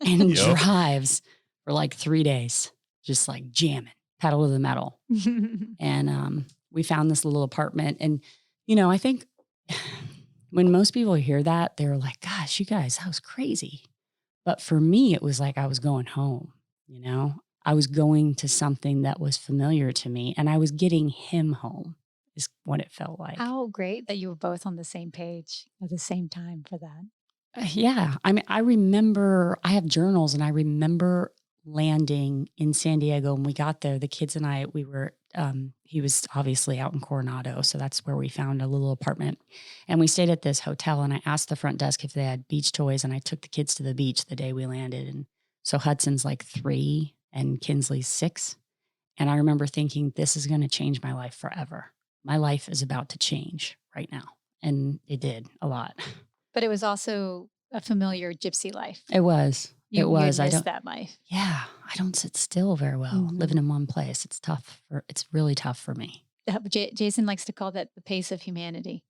and drives for like 3 days, just like jamming, pedal to the metal. And we found this little apartment. And, you know, I think when most people hear that, they're like, gosh, you guys, that was crazy. But for me, it was like I was going home, you know, I was going to something that was familiar to me and I was getting him home. Is what it felt like. How great that you were both on the same page at the same time for that. Yeah. I mean, I remember, I have journals and I remember landing in San Diego and we got there, the kids and I, we were, he was obviously out in Coronado. So that's where we found a little apartment and we stayed at this hotel and I asked the front desk if they had beach toys and I took the kids to the beach the day we landed. And so Hudson's like 3 and Kinsley's 6. And I remember thinking, this is going to change my life forever. My life is about to change right now. And it did a lot. But it was also a familiar gypsy life. It was. You missed that life. Yeah. I don't sit still very well. Living in one place. It's tough. It's really tough for me. Jason likes to call that the pace of humanity.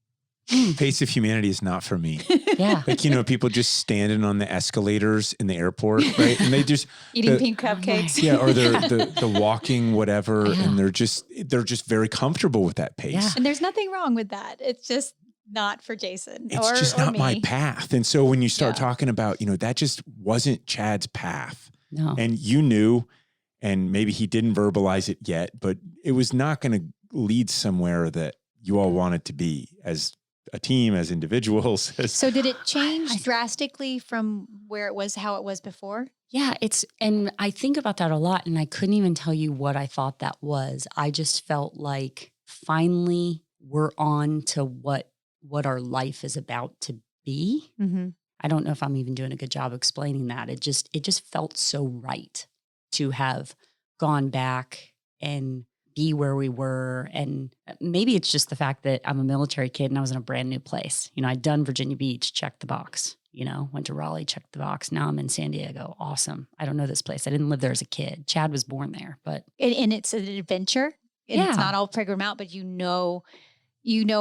Pace of humanity is not for me. Yeah. Like, you know, people just standing on the escalators in the airport, right? And they just eating pink cupcakes. Yeah, or they're the walking, whatever, and they're just very comfortable with that pace. Yeah. And there's nothing wrong with that. It's just not for Jason. It's just not my path. And so when you start talking about, you know, that just wasn't Chad's path. No. And you knew, and maybe he didn't verbalize it yet, but it was not going to lead somewhere that you all wanted to be as a team, as individuals. So did it change drastically from where it was, how it was before? Yeah, and I think about that a lot and I couldn't even tell you what I thought that was. I just felt like finally we're on to what our life is about to be. Mm-hmm. I don't know if I'm even doing a good job explaining that. It just felt so right to have gone back and be where we were. And maybe it's just the fact that I'm a military kid and I was in a brand new place. You know, I'd done Virginia Beach, checked the box. went to Raleigh, checked the box. Now I'm in San Diego. Awesome. I don't know this place. I didn't live there as a kid. Chad was born there, but. And it's an adventure. And Yeah. It's not all figured out, but you know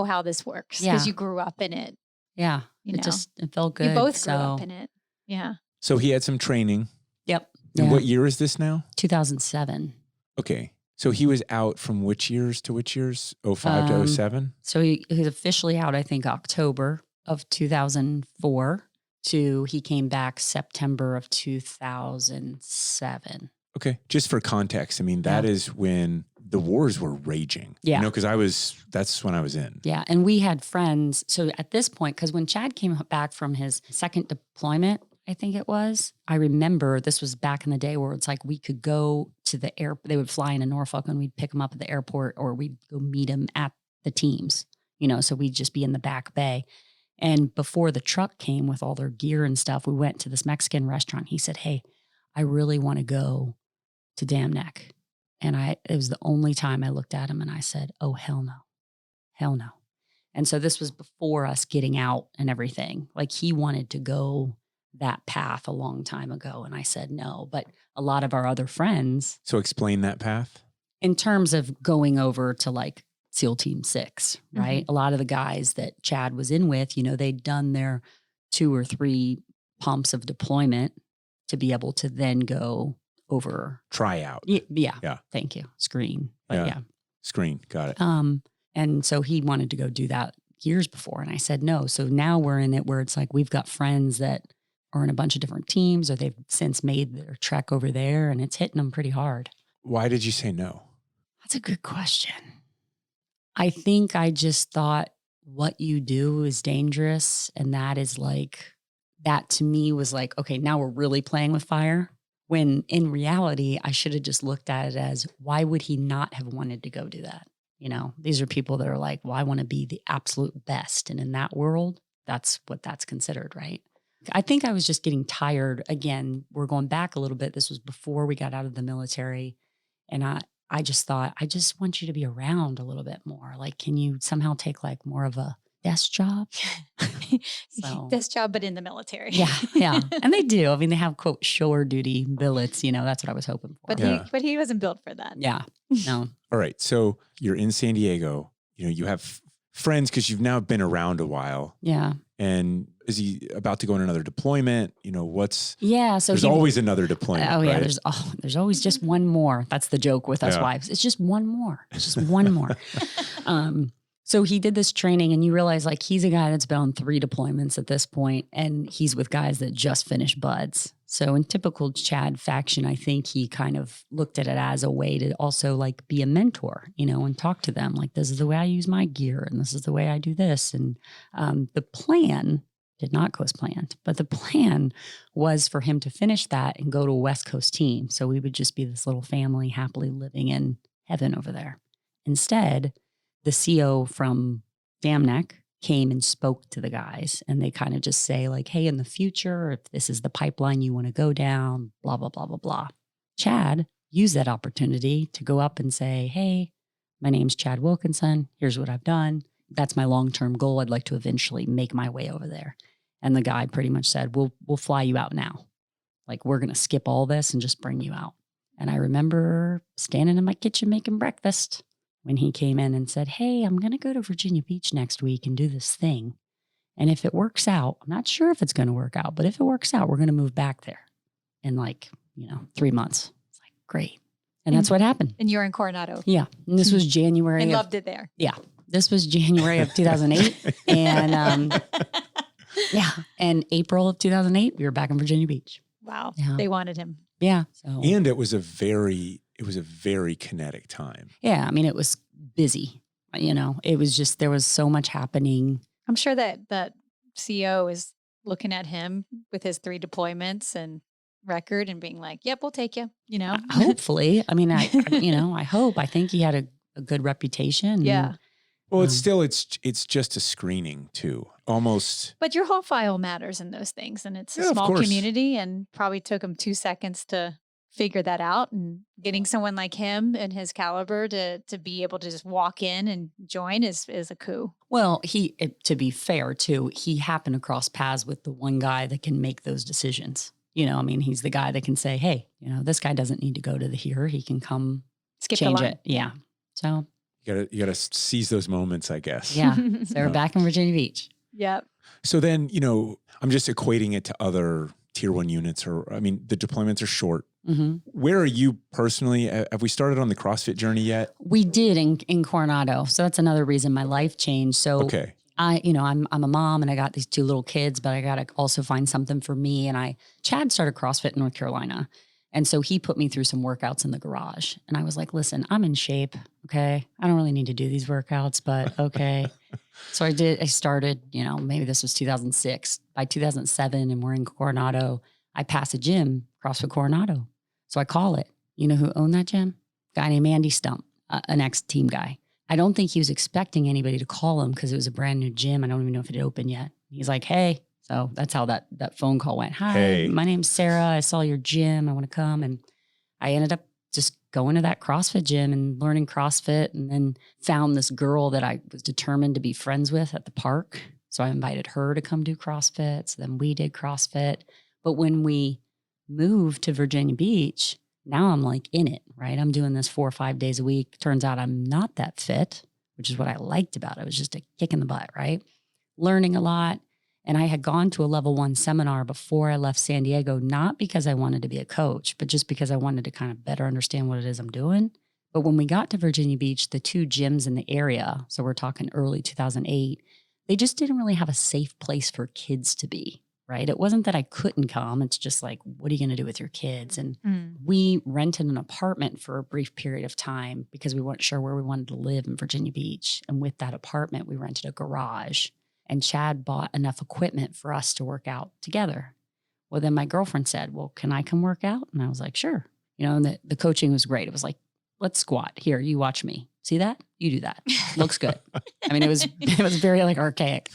how this works because you grew up in it. Yeah. It felt good. You both grew up in it. Yeah. So he had some training. Yep. And what year is this now? 2007. Okay. So he was out from which years to which years? 05 to 07? So he was officially out, I think, October of 2004 to he came back September of 2007. Okay. Just for context, I mean, that is when the wars were raging. Yeah. Because that's when I was in. Yeah. And we had friends. So at this point, because when Chad came back from his second deployment, I think it was, I remember this was back in the day where it's like we could go to the airport. They would fly into Norfolk and we'd pick them up at the airport or we'd go meet them at the teams, so we'd just be in the back bay. And before the truck came with all their gear and stuff, we went to this Mexican restaurant. He said, hey, I really want to go to Dam Neck. And it was the only time I looked at him and I said, oh, hell no. Hell no. And so this was before us getting out and everything. Like he wanted to go that path a long time ago. And I said, no, but a lot of our other friends. So explain that path. In terms of going over to like SEAL Team 6, right? A lot of the guys that Chad was in with, they'd done their 2 or 3 pumps of deployment to be able to then go over. Try out. Yeah. Thank you. Screen. But yeah. Screen. Got it. And so he wanted to go do that years before. And I said, no. So now we're in it where it's like, we've got friends that are in a bunch of different teams or they've since made their trek over there and it's hitting them pretty hard. Why did you say no? That's a good question. I think I just thought what you do is dangerous. And that is like, that to me was like, okay, now we're really playing with fire. When in reality, I should have just looked at it as, why would he not have wanted to go do that? These are people that are like, well, I want to be the absolute best. And in that world, that's what that's considered, right? I think I was just getting tired. Again, we're going back a little bit. This was before we got out of the military. And I just thought, I just want you to be around a little bit more. Like, can you somehow take like more of a desk job? Desk job, but in the military. Yeah. And they do. I mean, they have, quote, shore duty billets. That's what I was hoping for. But he wasn't built for that. Yeah. No. All right. So you're in San Diego. You have friends because you've now been around a while. Yeah. And is he about to go on another deployment? So there's always another deployment. Oh yeah, right? there's always just one more. That's the joke with us wives. It's just one more. It's just one more. So he did this training and you realize like he's a guy that's been on 3 deployments at this point and he's with guys that just finished buds. So in typical Chad fashion, I think he kind of looked at it as a way to also like be a mentor, and talk to them. Like, this is the way I use my gear and this is the way I do this. And the plan did not go as planned, but the plan was for him to finish that and go to a West Coast team. So we would just be this little family happily living in heaven over there. Instead, the CO from Dam Neck came and spoke to the guys and they kind of just say like, hey, in the future, if this is the pipeline you want to go down, blah, blah, blah, blah, blah. Chad used that opportunity to go up and say, hey, my name's Chad Wilkinson. Here's what I've done. That's my long-term goal. I'd like to eventually make my way over there. And the guy pretty much said, we'll fly you out now. Like, we're going to skip all this and just bring you out. And I remember standing in my kitchen making breakfast when he came in and said, hey, I'm going to go to Virginia Beach next week and do this thing. And if it works out, I'm not sure if it's going to work out, but if it works out, we're going to move back there in 3 months. It's like, great. And that's what happened. And you're in Coronado. Yeah. And this was January. And loved it there. Yeah. This was January of 2008. And and April of 2008, we were back in Virginia Beach. Wow. Yeah. They wanted him. Yeah. So. And it was a very kinetic time. Yeah. I mean, it was busy. It was just, there was so much happening. I'm sure that CEO is looking at him with his 3 deployments and record and being like, yep, we'll take you, Hopefully. I mean, I hope. I think he had a good reputation. Yeah. Well, it's just a screening too, almost. But your whole file matters in those things. And it's a Yeah, of small course. community and probably took him 2 seconds to figure that out, and getting someone like him and his caliber to be able to just walk in and join is a coup. Well, to be fair too, he happened to cross paths with the one guy that can make those decisions. I mean, he's the guy that can say, hey, this guy doesn't need to go to the here. He can come Skip change the line. it. Yeah. So You gotta seize those moments, I guess. yeah. So we're back in Virginia Beach. Yep. So then, I'm just equating it to other tier 1 units, the deployments are short. Mm-hmm. Where are you personally? Have we started on the CrossFit journey yet? We did in Coronado. So that's another reason my life changed. So Okay. I'm a mom and I got these 2 little kids, but I got to also find something for me. And Chad started CrossFit in North Carolina. And so he put me through some workouts in the garage. And I was like, listen, I'm in shape. Okay. I don't really need to do these workouts, but okay. So I started, maybe this was 2006. By 2007, and we're in Coronado, I pass a gym, CrossFit Coronado. So I call it. You know who owned that gym? A guy named Andy Stump, an ex-team guy. I don't think he was expecting anybody to call him because it was a brand new gym. I don't even know if it had opened yet. He's like, hey. So that's how that phone call went. Hi, Hey. My name's Sarah. I saw your gym. I want to come. And I ended up just going to that CrossFit gym and learning CrossFit, and then found this girl that I was determined to be friends with at the park. So I invited her to come do CrossFit. So then we did CrossFit. But when we moved to Virginia Beach, now I'm like in it, right? I'm doing this 4 or 5 days a week. Turns out I'm not that fit, which is what I liked about it. It was just a kick in the butt, right? Learning a lot. And I had gone to a level 1 seminar before I left San Diego, not because I wanted to be a coach, but just because I wanted to kind of better understand what it is I'm doing. But when we got to Virginia Beach, the 2 gyms in the area, so we're talking early 2008, they just didn't really have a safe place for kids to be, right? It wasn't that I couldn't come. It's just like, what are you going to do with your kids? And we rented an apartment for a brief period of time because we weren't sure where we wanted to live in Virginia Beach. And with that apartment, we rented a garage. And Chad bought enough equipment for us to work out together. Well, then my girlfriend said, well, can I come work out? And I was like, sure. And the coaching was great. It was like, let's squat. Here, you watch me. See that? You do that. Looks good. I mean, it was very like archaic.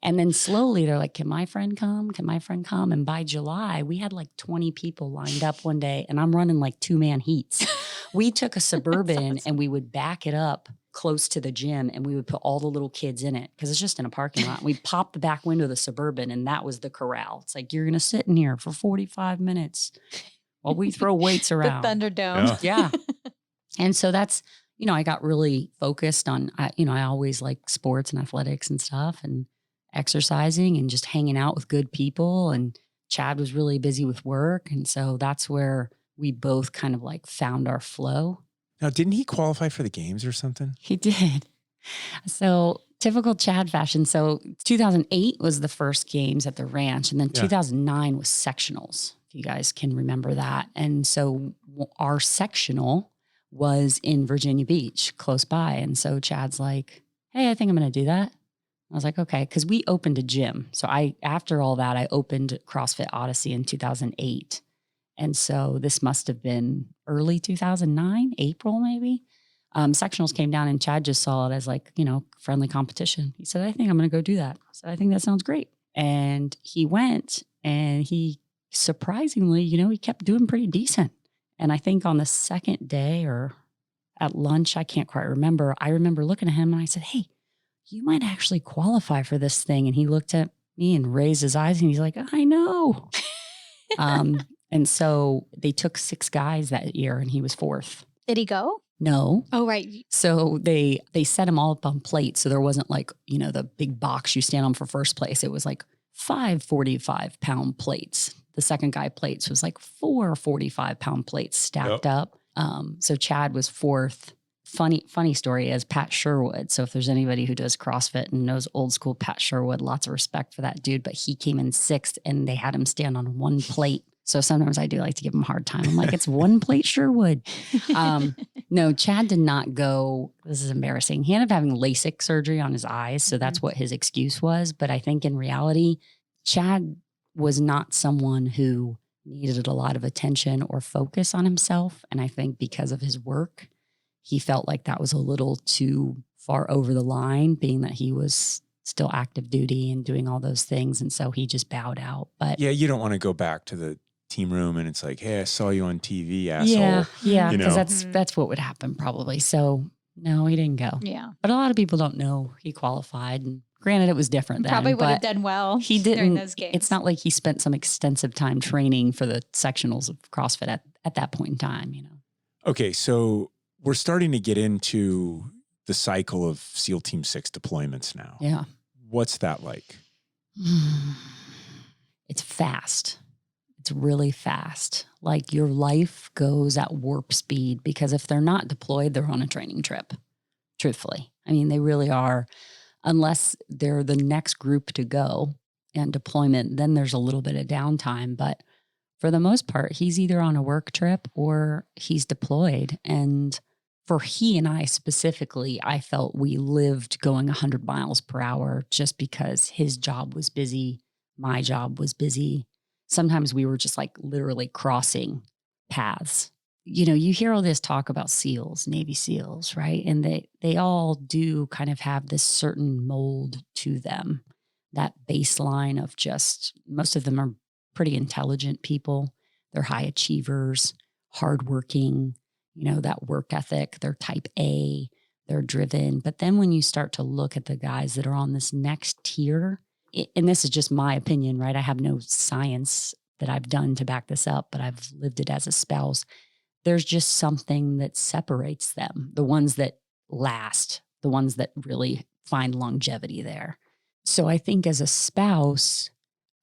And then slowly they're like, can my friend come? Can my friend come? And by July, we had like 20 people lined up one day, and I'm running like 2-man heats. We took a Suburban awesome. And we would back it up close to the gym, and we would put all the little kids in it because it's just in a parking lot. We'd pop the back window of the Suburban, and that was the corral. It's like, you're going to sit in here for 45 minutes while we throw weights around. The Thunderdome. Yeah. And so that's, I got really focused on, I always like sports and athletics and stuff, and exercising and just hanging out with good people. And Chad was really busy with work. And so that's where we both kind of like found our flow. Now, didn't he qualify for the games or something? He did. So typical Chad fashion. So 2008 was the first games at the ranch. And then 2009 was sectionals, if you guys can remember that. And so our sectional was in Virginia Beach, close by. And so Chad's like, hey, I think I'm going to do that. I was like, okay, because we opened a gym. So after all that, I opened CrossFit Odyssey in 2008. And so this must have been early 2009, April maybe. Sectionals came down, and Chad just saw it as like, friendly competition. He said, I think I'm going to go do that. I said, I think that sounds great. And he went, and he surprisingly, he kept doing pretty decent. And I think on the second day or at lunch, I can't quite remember. I remember looking at him and I said, hey, you might actually qualify for this thing. And he looked at me and raised his eyes, and he's like, I know. And so they took 6 guys that year, and he was 4th. Did he go? No. Oh, right. So they set them all up on plates. So there wasn't like, the big box you stand on for first place. It was like 5 45-pound plates. The second guy plates was like 4 45-pound plates stacked up. So Chad was 4th. Funny story is Pat Sherwood. So if there's anybody who does CrossFit and knows old school Pat Sherwood, lots of respect for that dude. But he came in 6th, and they had him stand on 1 plate. So sometimes I do like to give him a hard time. I'm like, it's 1 plate Sherwood. No, Chad did not go. This is embarrassing. He ended up having LASIK surgery on his eyes. So that's what his excuse was. But I think in reality, Chad was not someone who needed a lot of attention or focus on himself. And I think because of his work, he felt like that was a little too far over the line, being that he was still active duty and doing all those things. And so he just bowed out. But yeah, you don't want to go back to the team room and it's like, hey, I saw you on TV, asshole. Yeah, You because know? that's what would happen probably. So no, he didn't go. Yeah. But a lot of people don't know he qualified. And granted, it was different then. Probably would have but done well he during didn't. those games. It's not like he spent some extensive time training for the sectionals of CrossFit at that point in time, you know. Okay, so we're starting to get into the cycle of SEAL Team 6 deployments now. Yeah. What's that like? It's fast. It's really fast. Like your life goes at warp speed because if they're not deployed, they're on a training trip, truthfully. I mean, they really are, unless they're the next group to go and deployment, then there's a little bit of downtime. But for the most part, he's either on a work trip or he's deployed. And for he and I specifically, I felt we lived going 100 miles per hour just because his job was busy. My job was busy. Sometimes we were just like literally crossing paths. You know, you hear all this talk about SEALs, Navy SEALs, right? And they all do kind of have this certain mold to them, that baseline of just, most of them are pretty intelligent people. They're high achievers, hardworking, you know, that work ethic. They're type A, they're driven. But then when you start to look at the guys that are on this next tier, and this is just my opinion, right? I have no science that I've done to back this up, but I've lived it as a spouse. There's just something that separates them, the ones that last, the ones that really find longevity there. So I think as a spouse,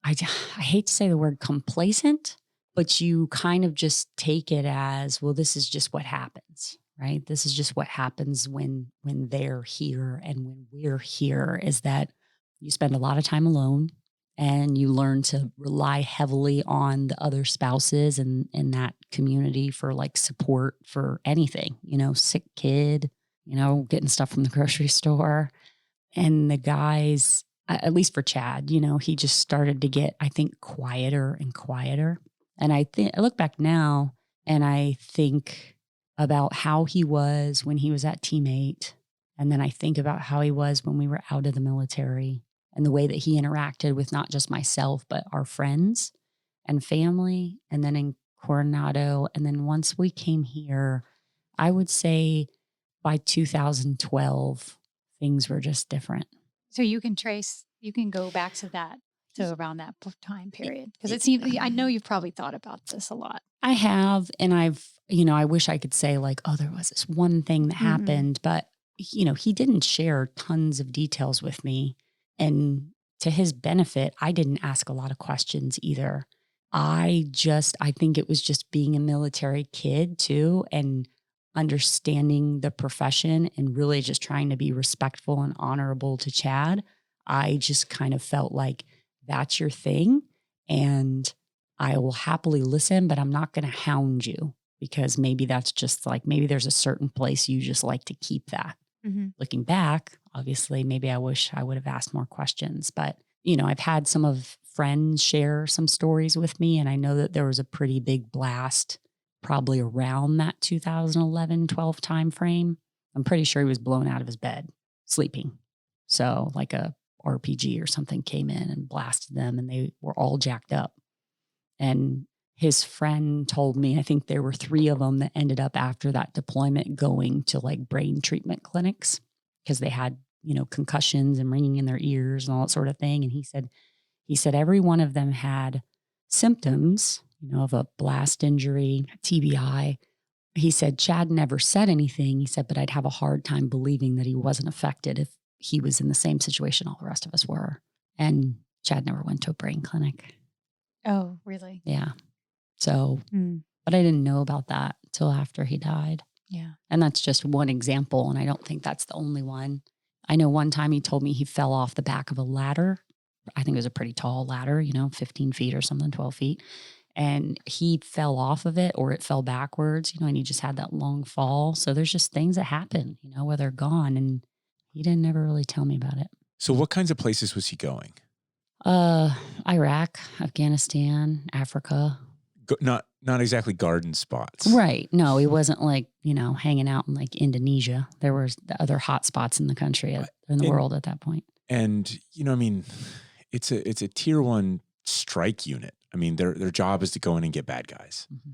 I hate to say the word complacent, but you kind of just take it as, well, this is just what happens, right? This is just what happens when they're here and when we're here, is that you spend a lot of time alone and you learn to rely heavily on the other spouses and in that community for like support for anything, you know, sick kid, you know, getting stuff from the grocery store. And the guys, at least for Chad, you know, he just started to get, I think, quieter and quieter. And I look back now and I think about how he was when he was at Team 8. And then I think about how he was when we were out of the military and the way that he interacted with not just myself, but our friends and family. And then in Coronado. And then once we came here, I would say by 2012, things were just different. So you can go back to that, to around that time period. Because it seems, I know you've probably thought about this a lot. I have. And I wish I could say like, oh, there was this one thing that happened, but he didn't share tons of details with me. And to his benefit, I didn't ask a lot of questions either. I think it was just being a military kid too, and understanding the profession and really just trying to be respectful and honorable to Chad. I just kind of felt like that's your thing and I will happily listen, but I'm not going to hound you because maybe that's just like, maybe there's a certain place you just like to keep that. Mm-hmm. Looking back, obviously, maybe I wish I would have asked more questions, but I've had some of friends share some stories with me and I know that there was a pretty big blast probably around that 2011-12 timeframe. I'm pretty sure he was blown out of his bed, sleeping. So like a RPG or something came in and blasted them and they were all jacked up. And his friend told me, I think there were 3 of them that ended up after that deployment going to like brain treatment clinics because they had, concussions and ringing in their ears and all that sort of thing. And he said every one of them had symptoms, of a blast injury, TBI. He said, Chad never said anything. He said, but I'd have a hard time believing that he wasn't affected if he was in the same situation all the rest of us were. And Chad never went to a brain clinic. Oh, really? Yeah. So, but I didn't know about that till after he died. Yeah. And that's just one example. And I don't think that's the only one. I know one time he told me he fell off the back of a ladder. I think it was a pretty tall ladder, 15 feet or something, 12 feet. And he fell off of it or it fell backwards, and he just had that long fall. So there's just things that happen, where they're gone. And he didn't ever really tell me about it. So what kinds of places was he going? Iraq, Afghanistan, Africa. Not exactly garden spots. Right. No, he wasn't like, hanging out in like Indonesia. There was the other hot spots in the country, in the world at that point. And, it's a tier 1 strike unit. I mean, their job is to go in and get bad guys. Mm-hmm.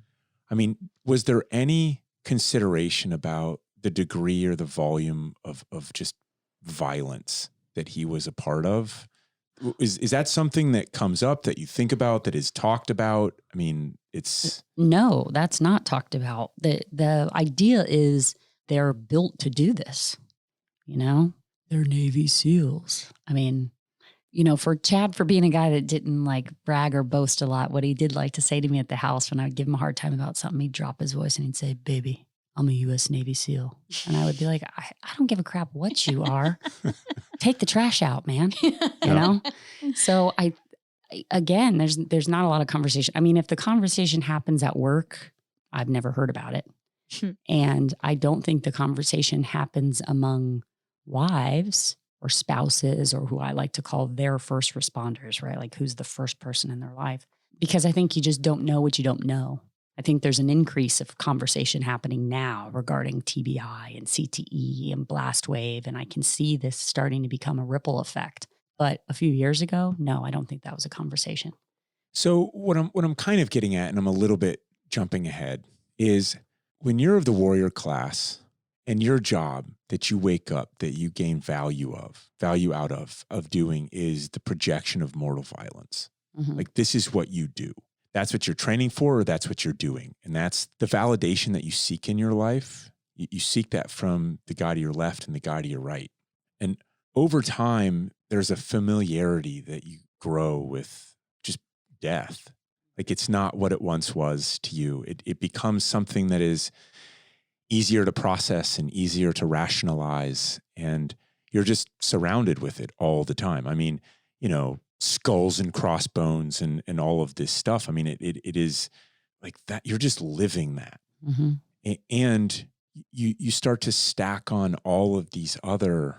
I mean, was there any consideration about the degree or the volume of just violence that he was a part of? Is that something that comes up, that you think about, that is talked about? I mean, No, that's not talked about. The idea is they're built to do this, you know? They're Navy SEALs. I mean, you know, for Chad, for being a guy that didn't like brag or boast a lot, what he did like to say to me at the house when I would give him a hard time about something, he'd drop his voice and he'd say, "Baby, I'm a U.S. Navy SEAL." And I would be like, I don't give a crap what you are. Take the trash out, man. You know? So again, there's not a lot of conversation. I mean, if the conversation happens at work, I've never heard about it. And I don't think the conversation happens among wives or spouses, or who I like to call their first responders, right? Like, who's the first person in their life? Because I think you just don't know what you don't know. I think there's an increase of conversation happening now regarding TBI and CTE and blast wave. And I can see this starting to become a ripple effect. But a few years ago, no, I don't think that was a conversation. So what I'm kind of getting at, and I'm a little bit jumping ahead, is when you're of the warrior class and your job that you wake up, that you gain value out of doing, is the projection of mortal violence. Mm-hmm. Like, this is what you do. That's what you're training for, or that's what you're doing. And that's the validation that you seek in your life. You seek that from the guy to your left and the guy to your right. And over time, there's a familiarity that you grow with just death. Like, it's not what it once was to you. It becomes something that is easier to process and easier to rationalize. And you're just surrounded with it all the time. I mean, you know, skulls and crossbones and all of this stuff. I mean, it is like that. You're just living that. Mm-hmm. And you start to stack on all of these other,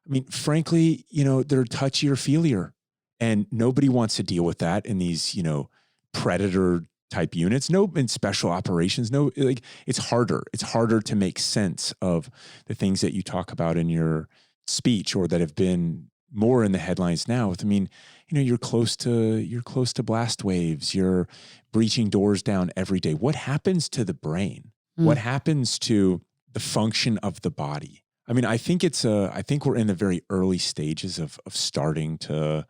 I mean, frankly, you know, they're touchy or feelier, and nobody wants to deal with that in these, you know, predator type units. No, in special operations, no, like, it's harder. It's harder to make sense of the things that you talk about in your speech, or that have been more in the headlines now. I mean, you know, you're close to blast waves. You're breaching doors down every day. What happens to the brain? What happens to the function of the body? I mean, I think we're in the very early stages of starting to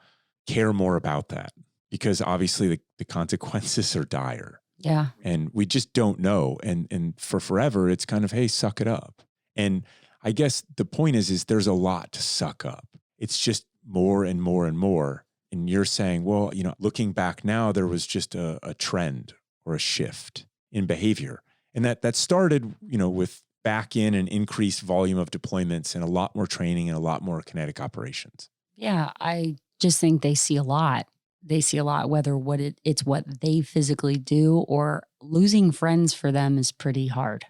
care more about that, because obviously the consequences are dire. Yeah. And we just don't know. And for forever, it's kind of, hey, suck it up. And I guess the point is there's a lot to suck up. It's just more and more and more. And you're saying, well, you know, looking back now, there was just a trend or a shift in behavior. And that started, you know, with back in an increased volume of deployments and a lot more training and a lot more kinetic operations. Yeah. I just think they see a lot. They see a lot, whether it's what they physically do, or losing friends for them is pretty hard.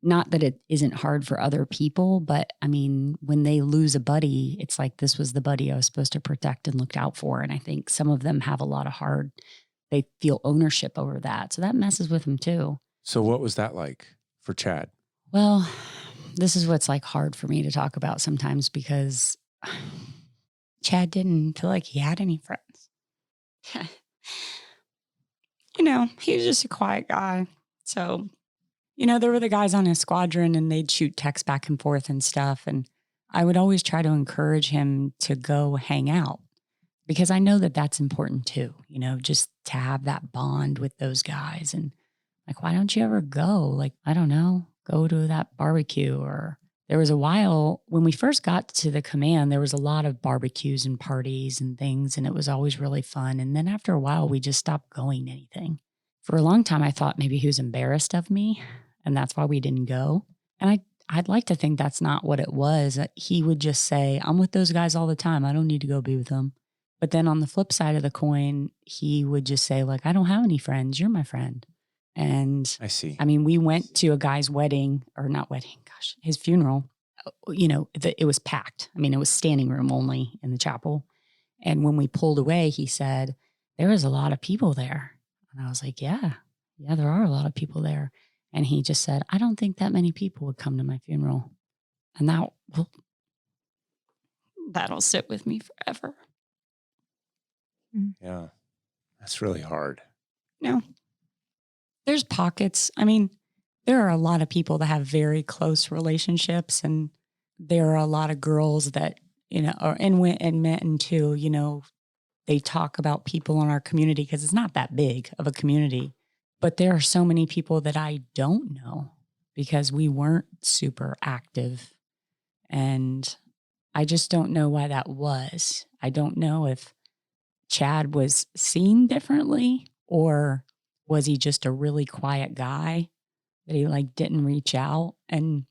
Not that it isn't hard for other people, but I mean, when they lose a buddy, it's like, this was the buddy I was supposed to protect and look out for. And I think some of them have a lot of they feel ownership over that. So that messes with them too. So what was that like for Chad? Well, this is what's like hard for me to talk about sometimes, because Chad didn't feel like he had any friends. You know, he was just a quiet guy. So, you know, there were the guys on his squadron, and they'd shoot texts back and forth and stuff. And I would always try to encourage him to go hang out, because I know that that's important too, you know, just to have that bond with those guys. And like, why don't you ever go? Like, I don't know, go to that barbecue. Or there was a while when we first got to the command, there was a lot of barbecues and parties and things, and it was always really fun. And then after a while, we just stopped going to anything. For a long time, I thought maybe he was embarrassed of me, and that's why we didn't go. And I'd like to think that's not what it was. He would just say, I'm with those guys all the time. I don't need to go be with them. But then on the flip side of the coin, he would just say, like, I don't have any friends. You're my friend. And I see. I mean, we went to a guy's wedding, or not wedding, gosh, his funeral. You know, it was packed. I mean, it was standing room only in the chapel. And when we pulled away, he said, there was a lot of people there. And I was like, yeah, there are a lot of people there. And he just said, I don't think that many people would come to my funeral. And that'll sit with me forever. Yeah, that's really hard. No. There's pockets. I mean, there are a lot of people that have very close relationships, and there are a lot of girls that, and men too, they talk about people in our community because it's not that big of a community. But there are so many people that I don't know because we weren't super active. And I just don't know why that was. I don't know if Chad was seen differently, or was he just a really quiet guy that he didn't reach out? And,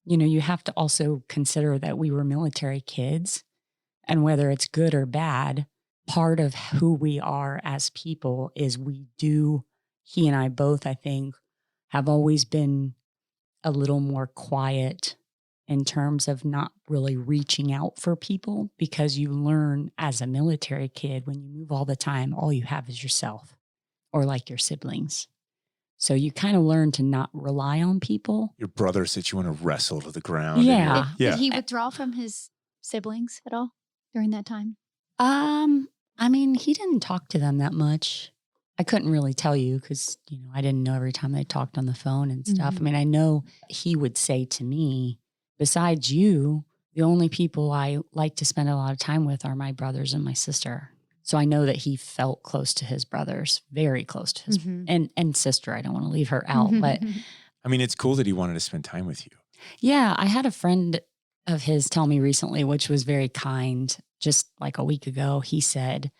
you have to also consider that we were military kids, and whether it's good or bad, part of who we are as people is he and I both, I think, have always been a little more quiet in terms of not really reaching out for people, because you learn as a military kid, when you move all the time, all you have is yourself or your siblings. So you kind of learn to not rely on people. Your brother said you want to wrestle to the ground. Yeah. Did he withdraw from his siblings at all during that time? I mean, he didn't talk to them that much. I couldn't really tell you because, I didn't know every time they talked on the phone and stuff. Mm-hmm. I mean, I know he would say to me, besides you, the only people I like to spend a lot of time with are my brothers and my sister. So I know that he felt close to his brothers, very close to his and sister. I don't want to leave her out, but I mean, it's cool that he wanted to spend time with you. Yeah, I had a friend of his tell me recently, which was very kind, just a week ago. He said,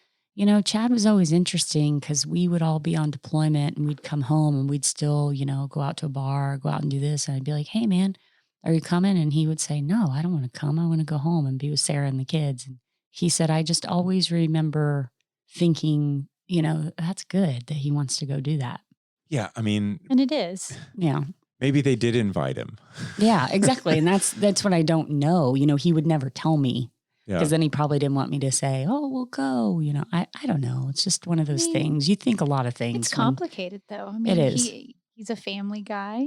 Chad was always interesting because we would all be on deployment and we'd come home and we'd still, go out to a bar, go out and do this. And I'd be like, hey, man, are you coming? And he would say, no, I don't want to come. I want to go home and be with Sarah and the kids. And he said, I just always remember thinking, that's good that he wants to go do that. Yeah, I mean. And it is. Yeah. Maybe they did invite him. Yeah, exactly. And that's what I don't know. He would never tell me. Because then he probably didn't want me to say, oh, we'll go. I don't know. It's just one of those things. You think a lot of things. It's complicated, though. I mean, it is. He's a family guy,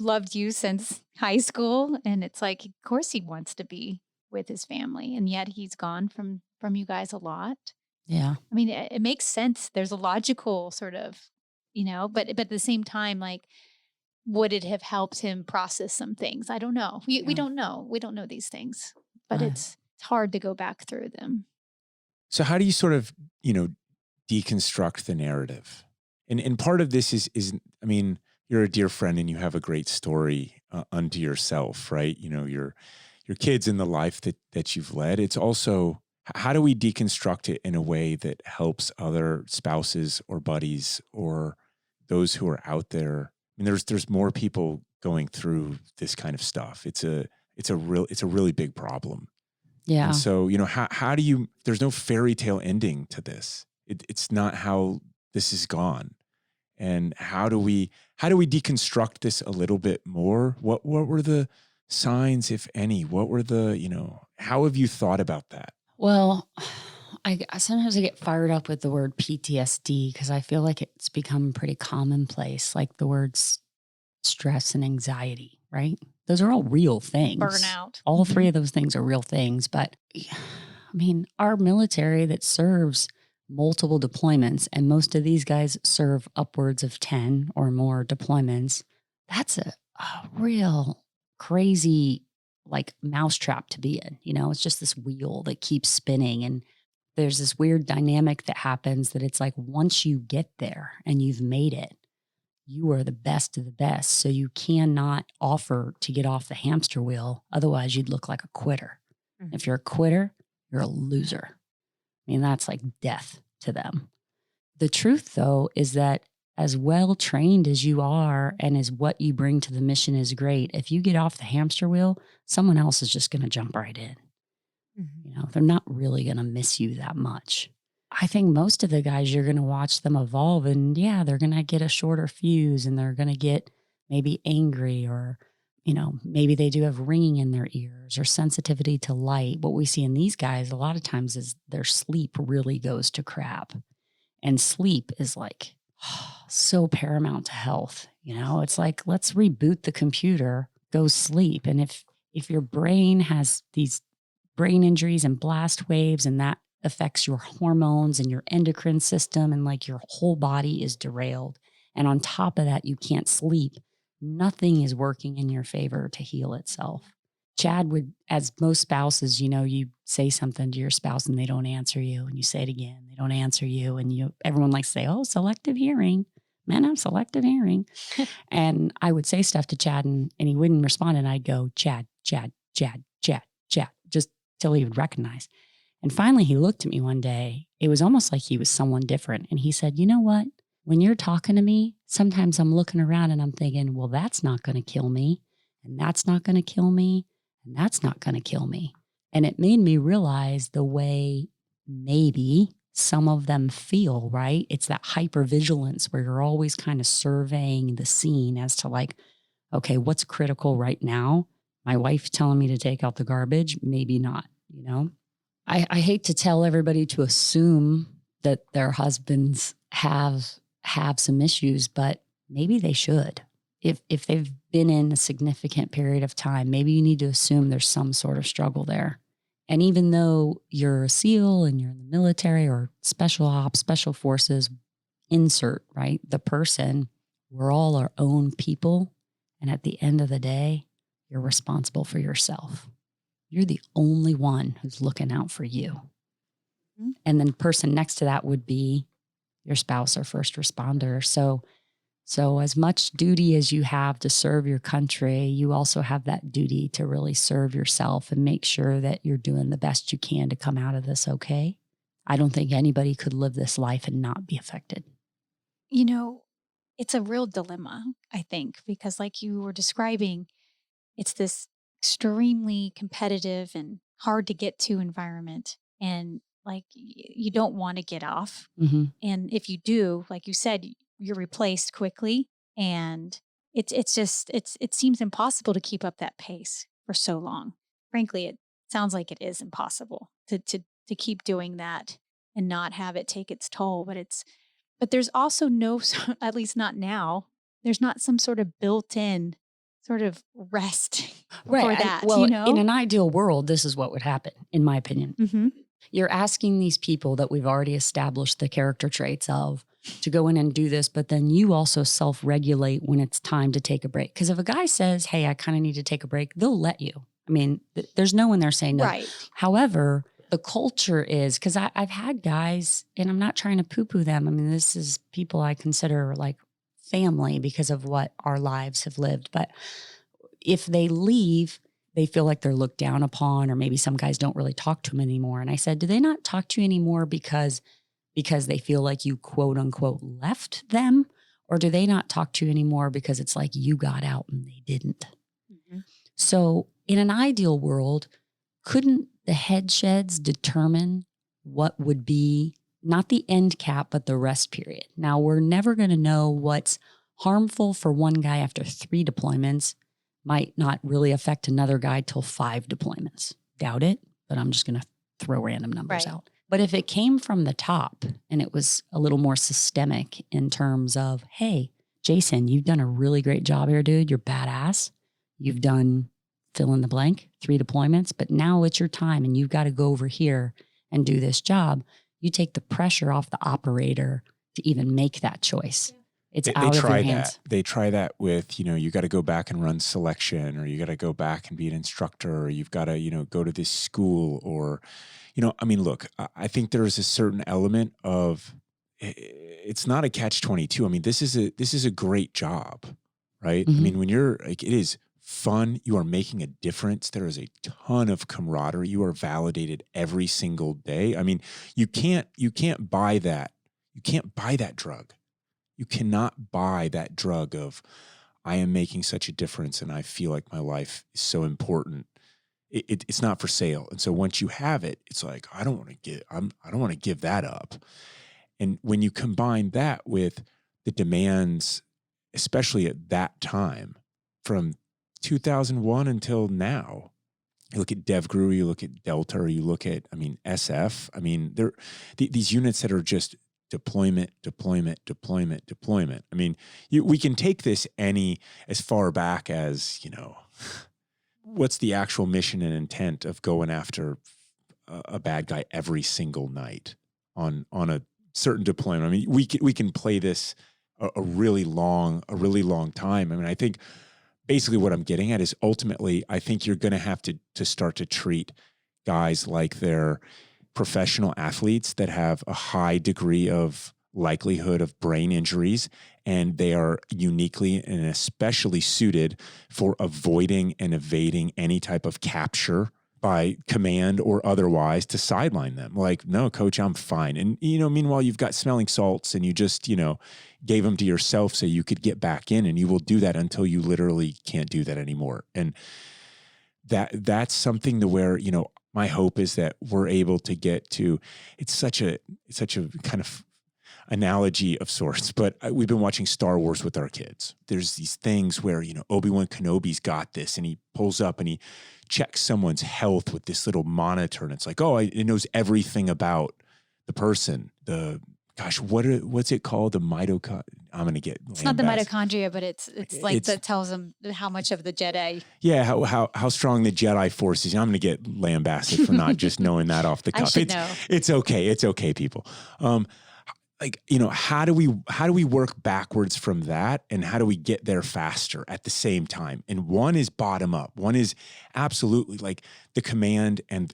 loved you since high school. And it's of course he wants to be with his family. And yet he's gone from you guys a lot. Yeah. I mean, it makes sense. There's a logical sort of, but at the same time, would it have helped him process some things? I don't know. We don't know. We don't know these things, but it's hard to go back through them. So how do you sort of, deconstruct the narrative? And part of this is, I mean, you're a dear friend and you have a great story unto yourself, right? Your kids and the life that you've led. It's also, how do we deconstruct it in a way that helps other spouses or buddies or those who are out there? I mean, there's more people going through this kind of stuff. It's a really big problem. Yeah. And so, how do you, there's no fairy tale ending to this. It's not how this is gone. And how do we deconstruct this a little bit more? What were the signs, if any? What were the, how have you thought about that? Well, I sometimes get fired up with the word PTSD because I feel like it's become pretty commonplace, like the words stress and anxiety, right? Those are all real things. Burnout. All three of those things are real things. But I mean, our military that serves multiple deployments, and most of these guys serve upwards of 10 or more deployments, that's a real crazy mousetrap to be in. It's just this wheel that keeps spinning. And there's this weird dynamic that happens that it's once you get there and you've made it, you are the best of the best. So you cannot offer to get off the hamster wheel. Otherwise, you'd look like a quitter. Mm-hmm. If you're a quitter, you're a loser. I mean, that's death to them. The truth, though, is that as well trained as you are and as what you bring to the mission is great, if you get off the hamster wheel, someone else is just going to jump right in. Mm-hmm. They're not really going to miss you that much. I think most of the guys, you're going to watch them evolve, and they're going to get a shorter fuse and they're going to get maybe angry, or, maybe they do have ringing in their ears or sensitivity to light. What we see in these guys a lot of times is their sleep really goes to crap, and sleep is so paramount to health. It's let's reboot the computer, go sleep. And if your brain has these brain injuries and blast waves and that affects your hormones and your endocrine system, and like your whole body is derailed. And on top of that, you can't sleep. Nothing is working in your favor to heal itself. Chad would, as most spouses, you say something to your spouse and they don't answer you, and you say it again, they don't answer you, and everyone likes to say, oh, selective hearing. Men have selective hearing. And I would say stuff to Chad and he wouldn't respond. And I'd go, Chad, Chad, Chad, Chad, Chad, just till he would recognize. And finally, he looked at me one day. It was almost like he was someone different. And he said, you know what? When you're talking to me, sometimes I'm looking around and I'm thinking, well, that's not going to kill me. And that's not going to kill me. And that's not going to kill me. And it made me realize the way maybe some of them feel, right? It's that hypervigilance where you're always kind of surveying the scene as to like, okay, what's critical right now? My wife telling me to take out the garbage? Maybe not, I hate to tell everybody to assume that their husbands have some issues, but maybe they should. If they've been in a significant period of time, maybe you need to assume there's some sort of struggle there. And even though you're a SEAL and you're in the military or special ops, special forces, insert, right? The person, we're all our own people. And at the end of the day, you're responsible for yourself. You're the only one who's looking out for you. Mm-hmm. And then the person next to that would be your spouse or first responder. So as much duty as you have to serve your country, you also have that duty to really serve yourself and make sure that you're doing the best you can to come out of this okay. I don't think anybody could live this life and not be affected. It's a real dilemma, I think, because like you were describing, it's this extremely competitive and hard to get to environment. And like you don't want to get off. Mm-hmm. And if you do, like you said, you're replaced quickly, and it seems impossible to keep up that pace for so long. Frankly, it sounds like it is impossible to keep doing that and not have it take its toll. But there's also no, at least not now, there's not some sort of built-in sort of rest for that. In an ideal world, this is what would happen, in my opinion. Mm-hmm. You're asking these people that we've already established the character traits of to go in and do this, but then you also self-regulate when it's time to take a break. Because if a guy says, hey, I kind of need to take a break, they'll let you. I mean, there's no one there saying no. Right. However, the culture is, because I've had guys, and I'm not trying to poo-poo them. I mean, this is people I consider like family because of what our lives have lived. But if they leave, they feel like they're looked down upon, or maybe some guys don't really talk to them anymore. And I said, do they not talk to you anymore because they feel like you quote unquote left them? Or do they not talk to you anymore because it's like you got out and they didn't? Mm-hmm. So in an ideal world, couldn't the head sheds determine what would be not the end cap, but the rest period? Now, we're never going to know what's harmful for one guy after 3 deployments might not really affect another guy till 5 deployments. Doubt it, but I'm just going to throw random numbers out. But if it came from the top and it was a little more systemic in terms of, hey, Jason, you've done a really great job here, dude. You're badass. You've done fill in the blank, 3 deployments, but now it's your time and you've got to go over here and do this job. You take the pressure off the operator to even make that choice. It's out of their hands. They try that with, you got to go back and run selection, or you got to go back and be an instructor, or you've got to, go to this school, or, look, I think there is a certain element of, it's not a catch-22. I mean, this is a great job, right? Mm-hmm. I mean, when you're like, it is fun. You are making a difference. There is a ton of camaraderie. You are validated every single day. I mean, you can't buy that. You can't buy that drug. You cannot buy that drug of, I am making such a difference and I feel like my life is so important. It's not for sale. And so once you have it, it's like, I don't want to give that up. And when you combine that with the demands, especially at that time, from 2001 until now, you look at DevGru, you look at Delta, or you look at, SF. These units that are just deployment. We can take this as far back as, what's the actual mission and intent of going after a bad guy every single night on a certain deployment. I mean, we can play this a really long time. I mean, I think basically what I'm getting at is ultimately, I think you're going to have to start to treat guys like they're professional athletes that have a high degree of likelihood of brain injuries, and they are uniquely and especially suited for avoiding and evading any type of capture by command or otherwise to sideline them. Like, no, coach, I'm fine. And, meanwhile, you've got smelling salts and you just, gave them to yourself so you could get back in, and you will do that until you literally can't do that anymore. And that's something to where, my hope is that we're able to get to, it's such a kind of analogy of sorts, but we've been watching Star Wars with our kids. There's these things where, Obi-Wan Kenobi's got this, and he pulls up and he checks someone's health with this little monitor. And it's like, oh, it knows everything about the person. What's it called? The mitochondria. I'm going to get It's not the mitochondria, but it's like that tells them how much of the Jedi. Yeah, how strong the Jedi force is. I'm going to get lambasted for not just knowing that off the cuff. I should know. It's okay. It's okay, people. How do we work backwards from that, and how do we get there faster at the same time? And one is bottom up. One is absolutely like the command and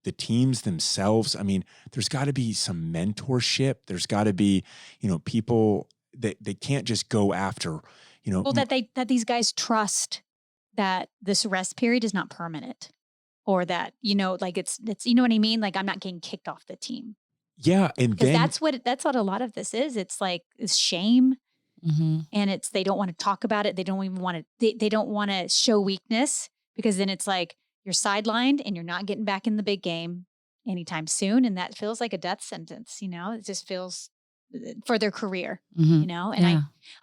the teams themselves. I mean, there's got to be some mentorship. There's got to be, people that they can't just go after, Well, that these guys trust that this rest period is not permanent, or that, like it's, you know what I mean? Like, I'm not getting kicked off the team. Yeah. And then that's what a lot of this is. It's like, it's shame. Mm-hmm. And they don't want to talk about it. They don't even want to, they don't want to show weakness, because then it's like you're sidelined and you're not getting back in the big game anytime soon. And that feels like a death sentence, it just feels for their career, Mm-hmm. and Yeah.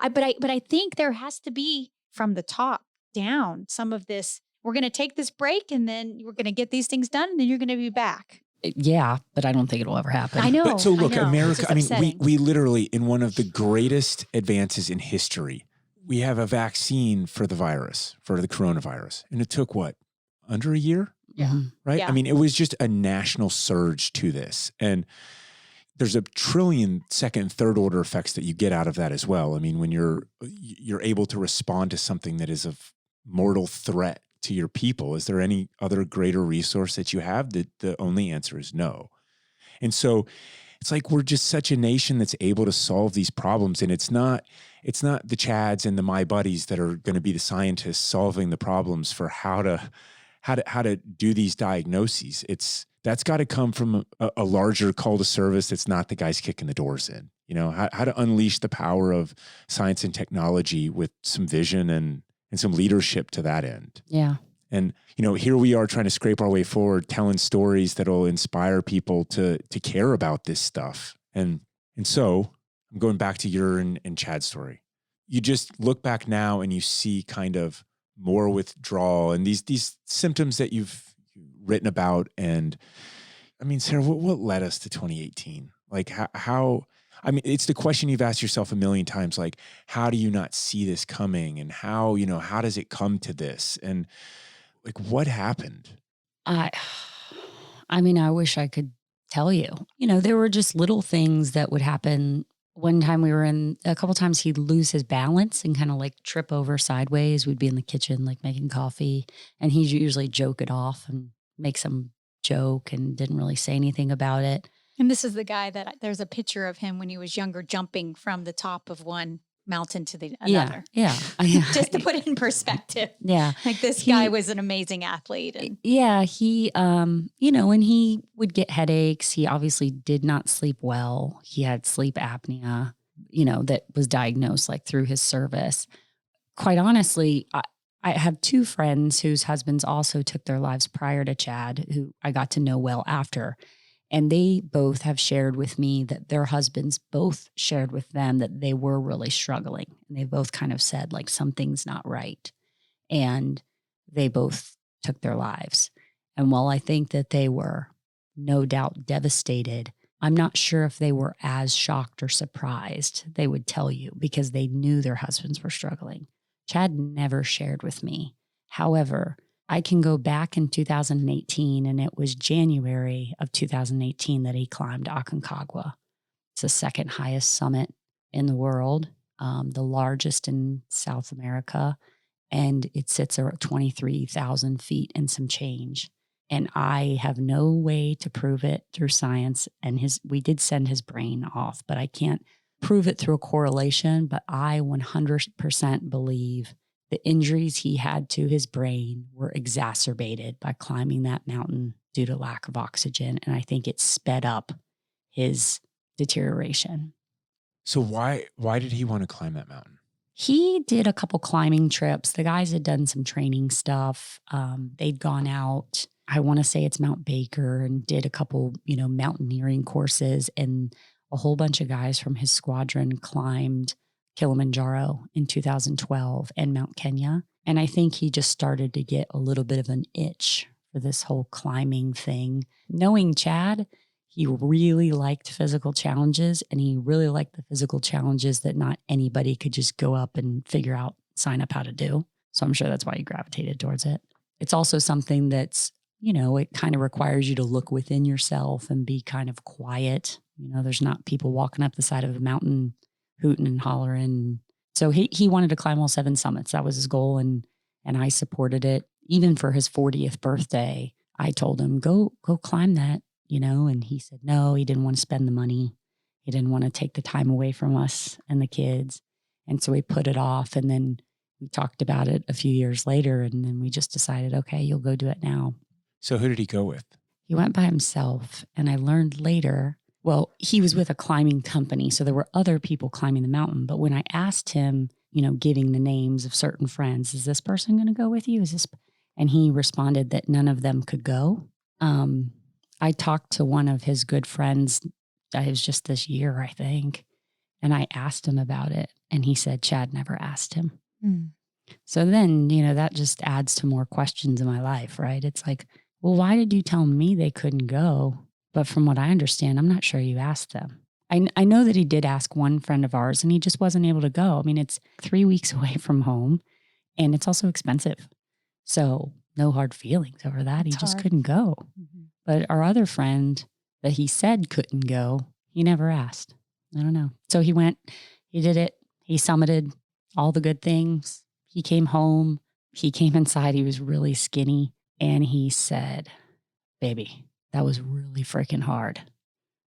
but I think there has to be from the top down some of this. We're going to take this break, and then we're going to get these things done, and then you're going to be back. Yeah, but I don't think it'll ever happen. I know. But so look, I know. America, It's I mean, upsetting. we literally, in one of the greatest advances in history, we have a vaccine for the coronavirus. And it took what? Under a year? Yeah. Mhm. Right? Yeah. I mean, it was just a national surge to this. And there's a trillion second and third order effects that you get out of that as well. I mean, when you're able to respond to something that is of mortal threat to your people, is there any other greater resource that you have? The only answer is no. And so it's like, we're just such a nation that's able to solve these problems. And it's not the Chads and the My Buddies that are going to be the scientists solving the problems for how to do these diagnoses. That's got to come from a larger call to service. That's not the guys kicking the doors in, how to unleash the power of science and technology with some vision and some leadership to that end. Yeah. And, here we are trying to scrape our way forward, telling stories that'll inspire people to care about this stuff. And so I'm going back to your and Chad's story. You just look back now and you see kind of more withdrawal and these symptoms that you've written about. And I mean, Sarah, what led us to 2018? Like how I mean, it's the question you've asked yourself a million times, like, how do you not see this coming? And how does it come to this? And like, what happened? I mean, I wish I could tell you. There were just little things that would happen. One time a couple times he'd lose his balance and kind of like trip over sideways. We'd be in the kitchen, like making coffee, and he'd usually joke it off and make some joke and didn't really say anything about it. And this is the guy that there's a picture of him when he was younger, jumping from the top of one mountain to the another. Yeah. Just to put it in perspective. Yeah. Like, this guy was an amazing athlete. And Yeah, he, when he would get headaches, he obviously did not sleep well. He had sleep apnea, that was diagnosed like through his service. Quite honestly, I have two friends whose husbands also took their lives prior to Chad, who I got to know well after. And they both have shared with me that their husbands both shared with them that they were really struggling. And they both kind of said, like, something's not right. And they both took their lives. And while I think that they were no doubt devastated, I'm not sure if they were as shocked or surprised. They would tell you, because they knew their husbands were struggling. Chad never shared with me. However, I can go back in 2018, and it was January of 2018 that he climbed Aconcagua. It's the second highest summit in the world, the largest in South America, and it sits at 23,000 feet and some change. And I have no way to prove it through science. And we did send his brain off, but I can't prove it through a correlation. But I 100% believe the injuries he had to his brain were exacerbated by climbing that mountain due to lack of oxygen. And I think it sped up his deterioration. So why did he want to climb that mountain? He did a couple climbing trips. The guys had done some training stuff. They'd gone out, I want to say it's Mount Baker, and did a couple, mountaineering courses. And a whole bunch of guys from his squadron climbed Kilimanjaro in 2012 and Mount Kenya. And I think he just started to get a little bit of an itch for this whole climbing thing. Knowing Chad, he really liked physical challenges, and he really liked the physical challenges that not anybody could just go up and figure out, sign up how to do. So I'm sure that's why he gravitated towards it. It's also something that's, it kind of requires you to look within yourself and be kind of quiet. There's not people walking up the side of a mountain hooting and hollering. So he wanted to climb all 7 summits. That was his goal. And I supported it. Even for his 40th birthday, I told him, go climb that, and he said, no, he didn't want to spend the money. He didn't want to take the time away from us and the kids. And so we put it off. And then we talked about it a few years later. And then we just decided, okay, you'll go do it now. So who did he go with? He went by himself. And I learned later, well, he was with a climbing company. So there were other people climbing the mountain. But when I asked him, giving the names of certain friends, is this person going to go with you? And he responded that none of them could go. I talked to one of his good friends. It was just this year, I think. And I asked him about it. And he said Chad never asked him. So then, that just adds to more questions in my life, right? It's like, well, why did you tell me they couldn't go? But from what I understand, I'm not sure you asked them. I know that he did ask one friend of ours, and he just wasn't able to go. I mean, it's 3 weeks away from home, and it's also expensive. So no hard feelings over that. He just couldn't go. Mm-hmm. But our other friend that he said couldn't go, he never asked. I don't know. So he went, he did it. He summited all the good things. He came home. He came inside. He was really skinny. And he said, baby, that was really freaking hard.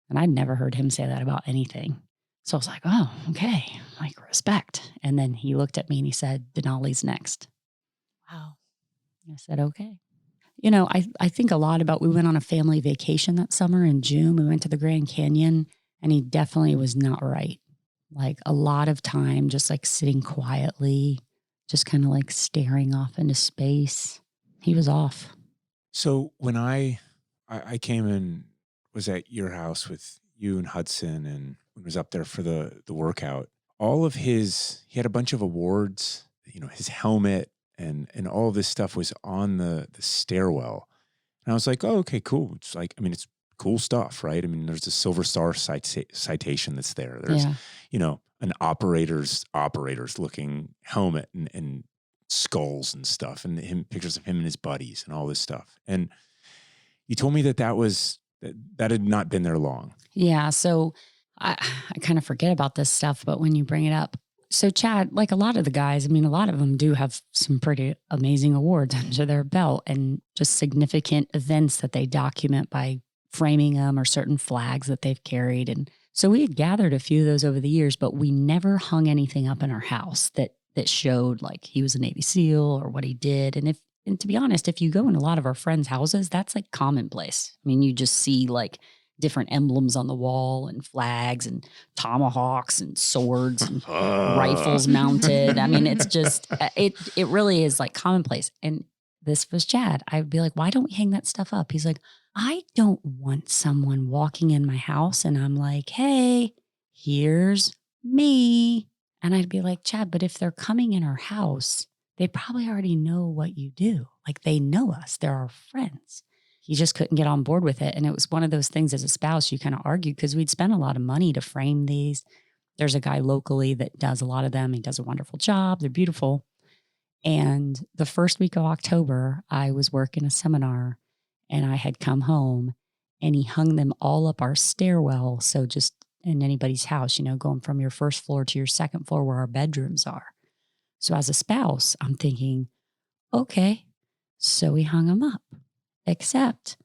And I'd never heard him say that about anything. So I was like, oh, okay, like respect. And then he looked at me and he said, Denali's next. Wow. I said, okay. I think a lot about, we went on a family vacation that summer in June. We went to the Grand Canyon, and he definitely was not right. Like a lot of time, just like sitting quietly, just kind of like staring off into space. He was off. So when I came and was at your house with you and Hudson and was up there for the workout, he had a bunch of awards, his helmet and all of this stuff was on the stairwell. And I was like, oh, okay, cool. It's like, it's cool stuff, right? There's a Silver Star citation that's there. There's, an operator's looking helmet and skulls and stuff, and pictures of him and his buddies and all this stuff. And you told me that had not been there long. Yeah. So I kind of forget about this stuff, but when you bring it up, so Chad, like a lot of the guys, a lot of them do have some pretty amazing awards under their belt and just significant events that they document by framing them or certain flags that they've carried. And so we had gathered a few of those over the years, but we never hung anything up in our house that showed like he was a Navy SEAL or what he did. And to be honest, if you go in a lot of our friends' houses, that's like commonplace. You just see like different emblems on the wall and flags and tomahawks and swords and rifles mounted. It's just, it really is like commonplace. And this was Chad. I'd be like, why don't we hang that stuff up? He's like, I don't want someone walking in my house and I'm like, hey, here's me. And I'd be like, Chad, but if they're coming in our house, they probably already know what you do. Like they know us. They're our friends. He just couldn't get on board with it. And it was one of those things as a spouse, you kind of argued because we'd spent a lot of money to frame these. There's a guy locally that does a lot of them. He does a wonderful job. They're beautiful. And the first week of October, I was working a seminar and I had come home and he hung them all up our stairwell. So just in anybody's house, going from your first floor to your second floor where our bedrooms are. So as a spouse, I'm thinking, okay, so he hung them up, except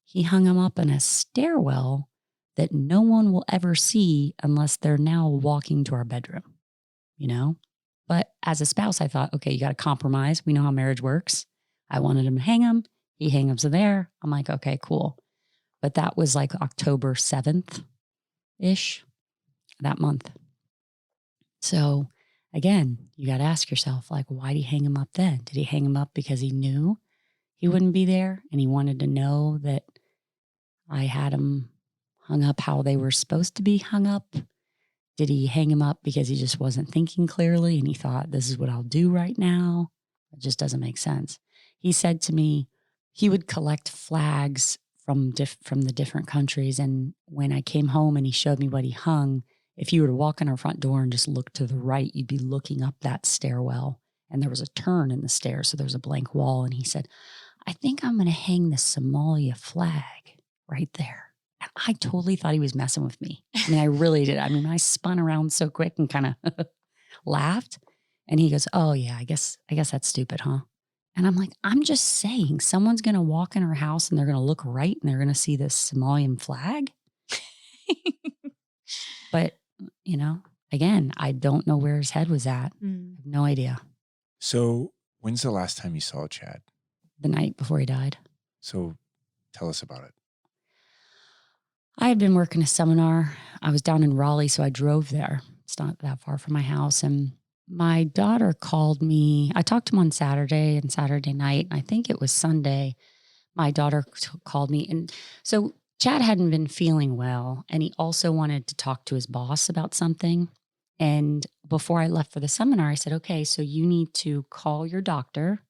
he hung them up in a stairwell that no one will ever see unless they're now walking to our bedroom, But as a spouse, I thought, okay, you got to compromise. We know how marriage works. I wanted him to hang them. He hang them there. I'm like, okay, cool. But that was like October 7th-ish, that month. So again, you got to ask yourself, like, why did he hang him up then? Did he hang him up because he knew he wouldn't be there and he wanted to know that I had him hung up how they were supposed to be hung up? Did he hang him up because he just wasn't thinking clearly and he thought, this is what I'll do right now? It just doesn't make sense. He said to me, he would collect flags from the different countries. And when I came home and he showed me what he hung, if you were to walk in our front door and just look to the right, you'd be looking up that stairwell. And there was a turn in the stairs, so there was a blank wall. And he said, I think I'm going to hang the Somalia flag right there. And I totally thought he was messing with me. I mean, I really did. I mean, I spun around so quick and kind of laughed. And he goes, oh yeah, I guess that's stupid, huh? And I'm like, I'm just saying, someone's going to walk in our house and they're going to look right and they're going to see this Somalian flag. But, again, I don't know where his head was at. I have no idea. So when's the last time you saw Chad? The night before he died. So tell us about it. I had been working a seminar. I was down in Raleigh, so I drove there. It's not that far from my house. And my daughter called me. I talked to him on Saturday and Saturday night. I think it was Sunday. My daughter called me. And so Chad hadn't been feeling well. And he also wanted to talk to his boss about something. And before I left for the seminar, I said, okay, so you need to call your doctor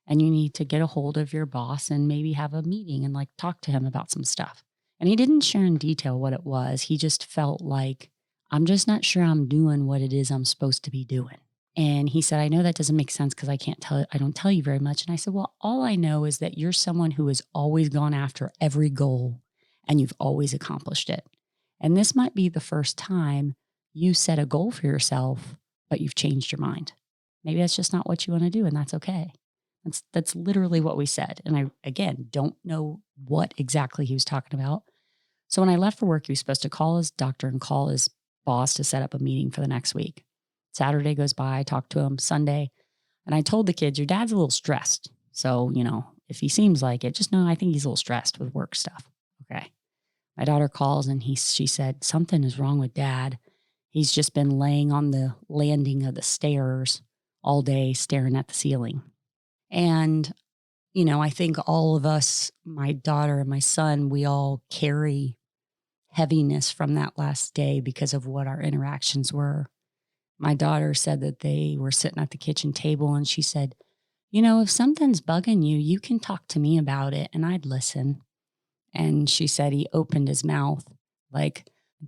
and you need to get a hold of your boss and maybe have a meeting and talk to him about some stuff. And he didn't share in detail what it was. He just felt like, I'm just not sure I'm doing what it is I'm supposed to be doing. And he said, I know that doesn't make sense because I don't tell you very much. And I said, well, all I know is that you're someone who has always gone after every goal and you've always accomplished it. And this might be the first time you set a goal for yourself, but you've changed your mind. Maybe that's just not what you want to do, and that's okay. That's literally what we said. And I, again, don't know what exactly he was talking about. So when I left for work, he was supposed to call his doctor and call his boss to set up a meeting for the next week. Saturday goes by, I talked to him Sunday, and I told the kids, your dad's a little stressed. So, if he seems like it, just know I think he's a little stressed with work stuff. Okay. My daughter calls and she said, something is wrong with Dad. He's just been laying on the landing of the stairs all day, staring at the ceiling. And, I think all of us, my daughter and my son, we all carry heaviness from that last day because of what our interactions were. My daughter said that they were sitting at the kitchen table and she said, if something's bugging you, you can talk to me about it and I'd listen. And she said he opened his mouth,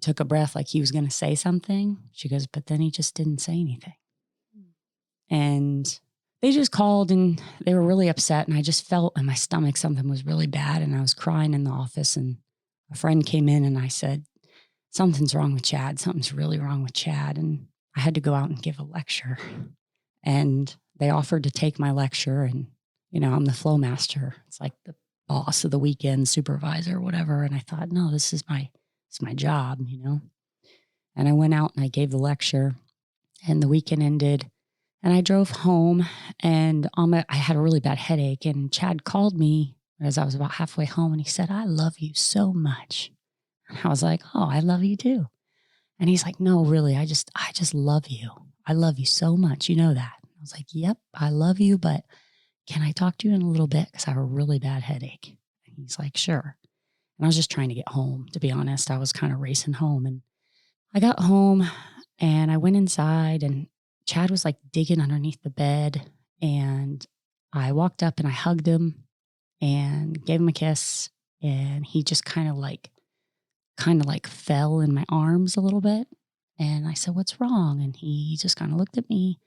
took a breath like he was going to say something. She goes, but then he just didn't say anything. And they just called and they were really upset. And I just felt in my stomach something was really bad. And I was crying in the office. And a friend came in and I said, something's wrong with Chad. Something's really wrong with Chad. And I had to go out and give a lecture. And they offered to take my lecture. And, I'm the flow master. It's like the boss of the weekend, supervisor, whatever. And I thought, no, this is my job, And I went out and I gave the lecture and the weekend ended. And I drove home and I had a really bad headache. And Chad called me as I was about halfway home and he said, I love you so much. And I was like, oh, I love you too. And he's like, no, really, I just love you. I love you so much. You know that. I was like, yep, I love you, but can I talk to you in a little bit? Because I have a really bad headache. And he's like, sure. And I was just trying to get home, to be honest. I was kind of racing home. And I got home and I went inside and Chad was digging underneath the bed. And I walked up and I hugged him and gave him a kiss. And he just kind of fell in my arms a little bit. And I said, what's wrong? And he just kind of looked at me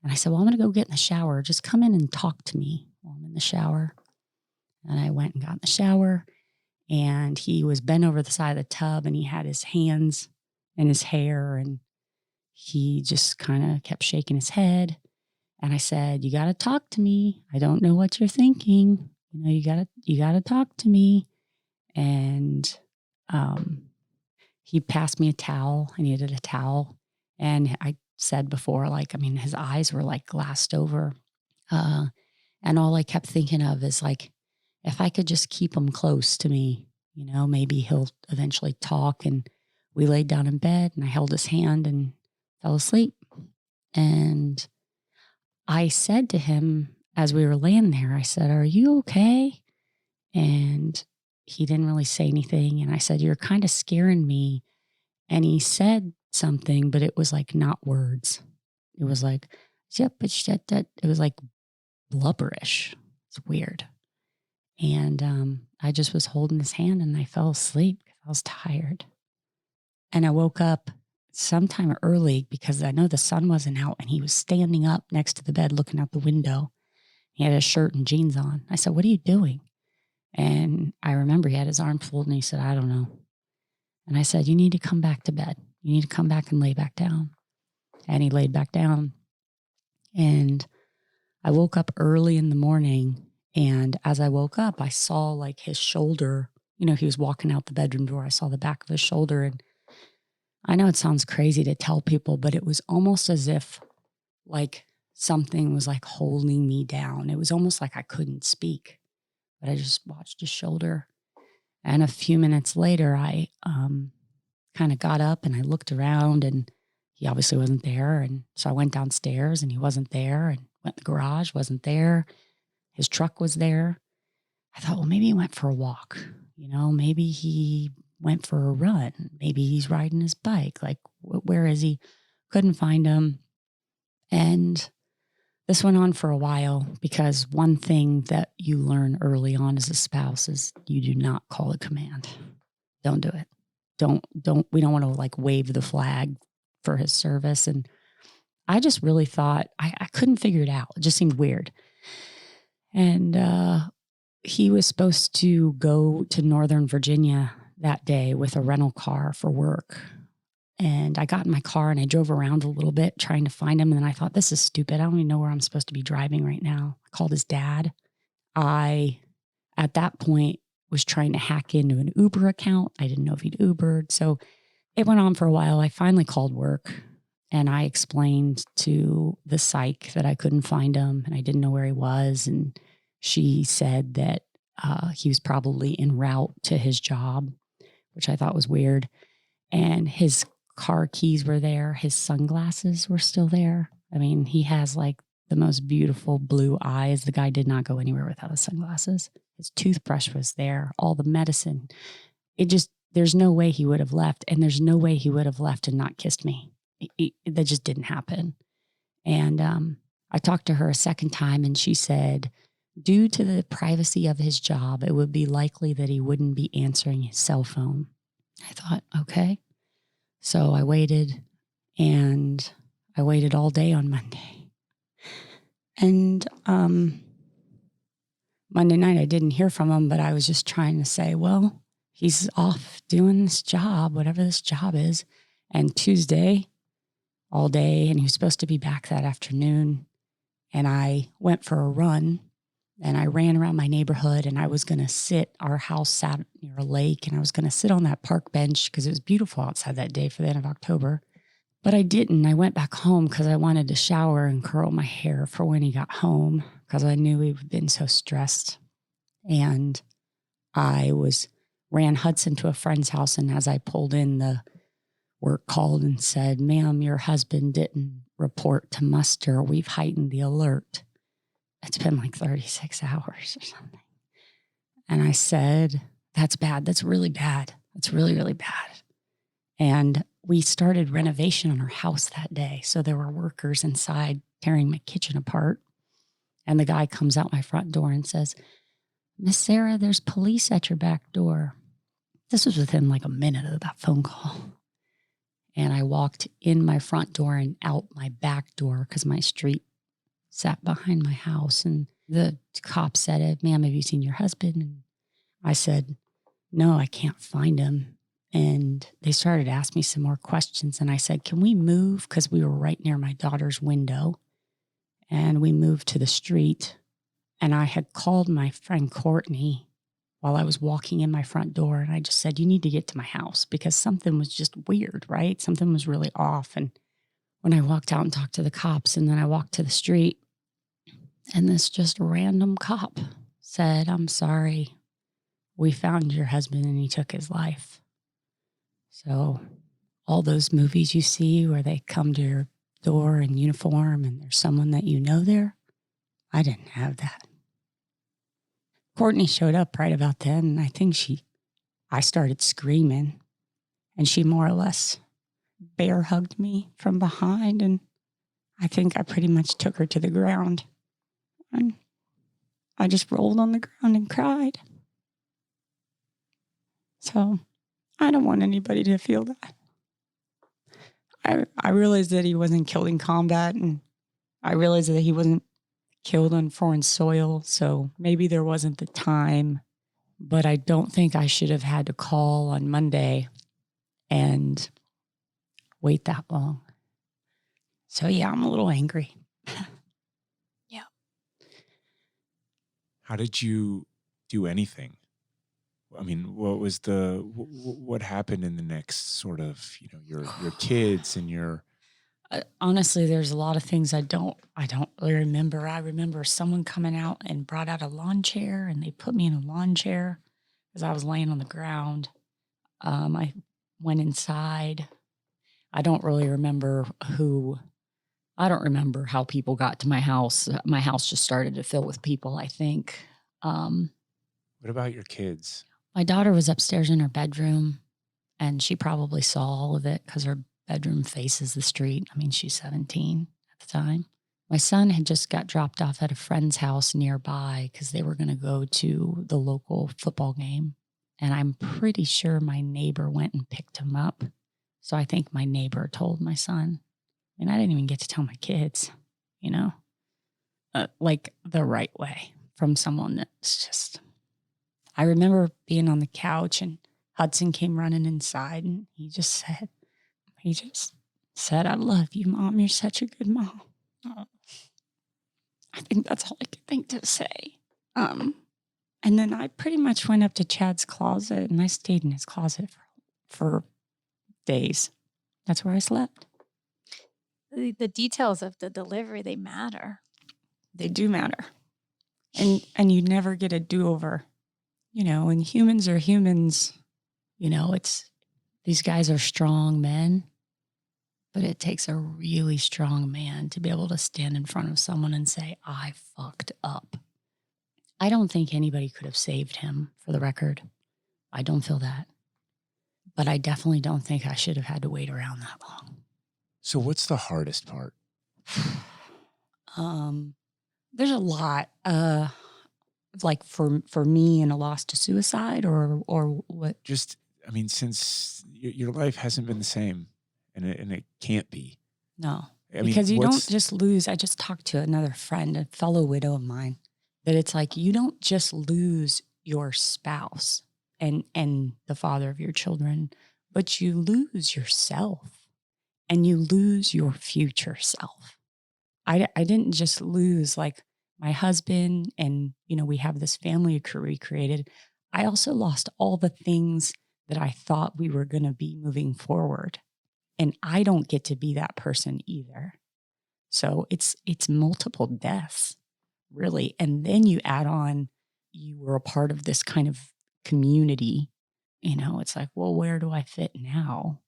And I said, well, I'm going to go get in the shower. Just come in and talk to me while I'm in the shower. And I went and got in the shower, and he was bent over the side of the tub, and he had his hands in his hair, and he just kind of kept shaking his head. And I said, you got to talk to me. I don't know what you're thinking. You got to talk to me. And he passed me a towel. I needed a towel. And I said before, like, I mean, his eyes were like glassed over. And all I kept thinking of is like, if I could just keep him close to me, maybe he'll eventually talk. And we laid down in bed, and I held his hand and fell asleep. And I said to him as we were laying there, I said, are you okay? And he didn't really say anything. And I said, you're kind of scaring me. And he said something, but it was like not words. It was like, yep, it was like blubberish. It's weird. And I just was holding his hand, and I fell asleep because I was tired. And I woke up sometime early because I know the sun wasn't out, and he was standing up next to the bed looking out the window. He had a shirt and jeans on. I said, what are you doing? And I remember he had his arm folded, and he said, I don't know. And I said, you need to come back to bed. You need to come back and lay back down. And he laid back down. And I woke up early in the morning. And as I woke up, I saw like his shoulder. He was walking out the bedroom door. I saw the back of his shoulder. And I know it sounds crazy to tell people, but it was almost as if like something was like holding me down. It was almost like I couldn't speak, but I just watched his shoulder. And a few minutes later, I kind of got up and I looked around, and he obviously wasn't there. And so I went downstairs, and he wasn't there, and went in the garage, wasn't there. His truck was there. I thought, well, maybe he went for a walk. Maybe he went for a run. Maybe he's riding his bike. Like, where is he? Couldn't find him. And this went on for a while, because one thing that you learn early on as a spouse is you do not call a command. Don't do it. We don't want to like wave the flag for his service. And I just really thought, I couldn't figure it out. It just seemed weird. And he was supposed to go to Northern Virginia that day with a rental car for work. And I got in my car and I drove around a little bit trying to find him. And then I thought, this is stupid. I don't even know where I'm supposed to be driving right now. I called his dad. I, at that point, was trying to hack into an Uber account. I didn't know if he'd Ubered. So it went on for a while. I finally called work, and I explained to the psych that I couldn't find him and I didn't know where he was. And she said that he was probably en route to his job, which I thought was weird. And his car keys were there. His sunglasses were still there. I mean, he has like the most beautiful blue eyes. The guy did not go anywhere without his sunglasses. His toothbrush was there, all the medicine. There's no way he would have left. And there's no way he would have left and not kissed me. That just didn't happen. And I talked to her a second time, and she said, due to the privacy of his job, it would be likely that he wouldn't be answering his cell phone. I thought, okay. So I waited, and I waited all day on Monday. And Monday night, I didn't hear from him, but I was just trying to say, well, he's off doing this job, whatever this job is. And Tuesday, all day, and he was supposed to be back that afternoon. And I went for a run, and I ran around my neighborhood, and I was going to sit, our house sat near a lake, and I was going to sit on that park bench because it was beautiful outside that day for the end of October. But I didn't. I went back home because I wanted to shower and curl my hair for when he got home, because I knew he'd been so stressed. And I ran Hudson to a friend's house, and as I pulled in, the work called and said, ma'am, your husband didn't report to muster. We've heightened the alert. It's been like 36 hours or something. And I said, that's bad. That's really bad. That's really, really bad. And we started renovation on our house that day. So there were workers inside tearing my kitchen apart. And the guy comes out my front door and says, Miss Sarah, there's police at your back door. This was within like a minute of that phone call. And I walked in my front door and out my back door because my street sat behind my house, and the cop said, "Ma'am, have you seen your husband?" And I said, "No, I can't find him." And they started to ask me some more questions. And I said, "Can we move?" Because we were right near my daughter's window. And we moved to the street. And I had called my friend Courtney while I was walking in my front door. And I just said, "You need to get to my house," because something was just weird, right? Something was really off. And when I walked out and talked to the cops, and then I walked to the street, and this just random cop said, "I'm sorry, we found your husband and he took his life." So all those movies you see where they come to your door in uniform and there's someone that you know there, I didn't have that. Courtney showed up right about then, and I think I started screaming, and she more or less bear hugged me from behind, and I think I pretty much took her to the ground. And I just rolled on the ground and cried. So I don't want anybody to feel that. I realized that he wasn't killed in combat, and I realized that he wasn't killed on foreign soil, so maybe there wasn't the time, but I don't think I should have had to call on Monday and wait that long. So yeah, I'm a little angry. Yeah. How did you do anything? I mean, what happened in the next sort of, your kids and your... Honestly, there's a lot of things I don't really remember. I remember someone coming out and brought out a lawn chair, and they put me in a lawn chair because I was laying on the ground. I went inside. I don't really remember I don't remember how people got to my house. My house just started to fill with people, I think. What about your kids? My daughter was upstairs in her bedroom, and she probably saw all of it because her bedroom faces the street. I mean, she's 17 at the time. My son had just got dropped off at a friend's house nearby because they were going to go to the local football game. And I'm pretty sure my neighbor went and picked him up. So I think my neighbor told my son. And I didn't even get to tell my kids, like the right way from someone that's just... I remember being on the couch, and Hudson came running inside, and he just said, "I love you, Mom. You're such a good mom." I think that's all I could think to say. And then I pretty much went up to Chad's closet, and I stayed in his closet for days. That's where I slept. The details of the delivery, they matter. They do matter. And you never get a do-over. And humans are humans. These guys are strong men, but it takes a really strong man to be able to stand in front of someone and say, "I fucked up." I don't think anybody could have saved him, for the record. I don't feel that. But I definitely don't think I should have had to wait around that long. So what's the hardest part? There's a lot. Like for me, in a loss to suicide, or what? Just, since your life hasn't been the same, and it can't be. No, because you don't just lose. I just talked to another friend, a fellow widow of mine, that it's like you don't just lose your spouse and the father of your children, but you lose yourself, and you lose your future self. I didn't just lose like my husband, and, we have this family we created. I also lost all the things that I thought we were going to be moving forward. And I don't get to be that person either. So it's multiple deaths, really. And then you add on, you were a part of this kind of community. It's like, well, where do I fit now?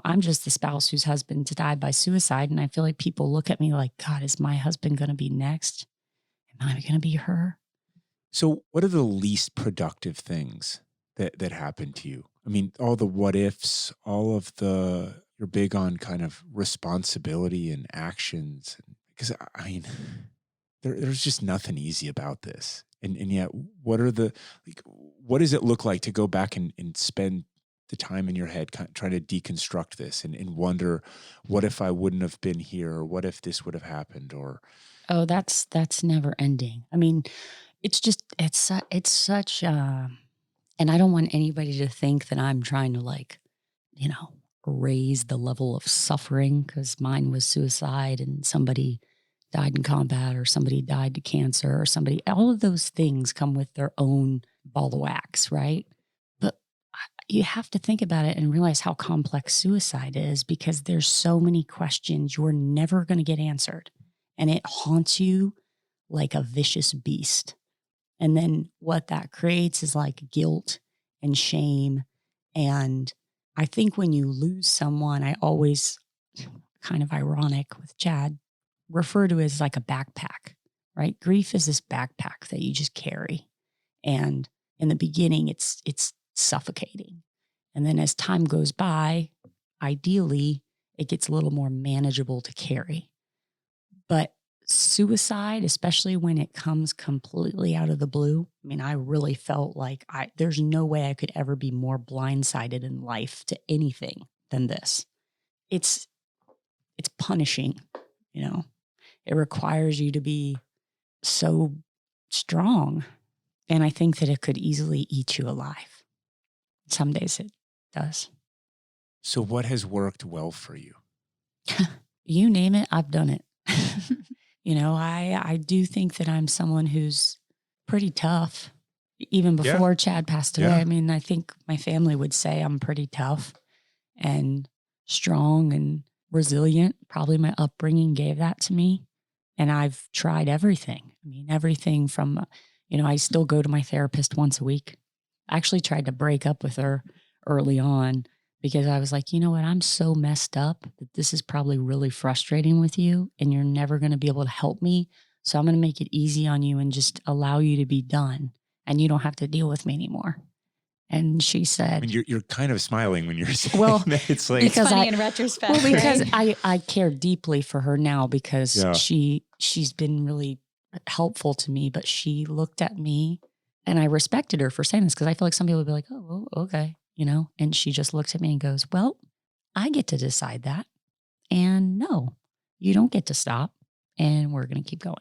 I'm just the spouse whose husband died by suicide. And I feel like people look at me like, God, is my husband going to be next? Am I going to be her? So what are the least productive things that happened to you? All the what ifs, you're big on kind of responsibility and actions. Because, there's just nothing easy about this. And yet, what does it look like to go back and spend the time in your head trying to deconstruct this and wonder, what if I wouldn't have been here? Or what if this would have happened? Or Oh, that's never ending. I mean, it's just, it's such, and I don't want anybody to think that I'm trying to like, raise the level of suffering, because mine was suicide and somebody died in combat or somebody died to cancer or somebody, all of those things come with their own ball of wax, right? But you have to think about it and realize how complex suicide is, because there's so many questions you're never going to get answered. And it haunts you like a vicious beast. And then what that creates is like guilt and shame. And I think when you lose someone, I always, kind of ironic with Chad, refer to it as like a backpack, right? Grief is this backpack that you just carry. And in the beginning, it's suffocating. And then as time goes by, ideally, it gets a little more manageable to carry. But suicide, especially when it comes completely out of the blue, I mean, I really felt like there's no way I could ever be more blindsided in life to anything than this. It's punishing, It requires you to be so strong. And I think that it could easily eat you alive. Some days it does. So what has worked well for you? You name it, I've done it. I do think that I'm someone who's pretty tough. Even before Chad passed away, I mean, I think my family would say I'm pretty tough and strong and resilient. Probably my upbringing gave that to me. And I've tried everything. I mean, everything from, I still go to my therapist once a week. I actually tried to break up with her early on because I was like, you know what, I'm so messed up that this is probably really frustrating with you and you're never going to be able to help me. So I'm going to make it easy on you and just allow you to be done and you don't have to deal with me anymore. And she said, I mean, you're kind of smiling when you're saying that. It's like, it's funny in retrospect. Well, because right? I care deeply for her now because she's been really helpful to me, but she looked at me and I respected her for saying this because I feel like some people would be like, oh, well, okay, and she just looks at me and goes, well, I get to decide that. And no, you don't get to stop and we're going to keep going.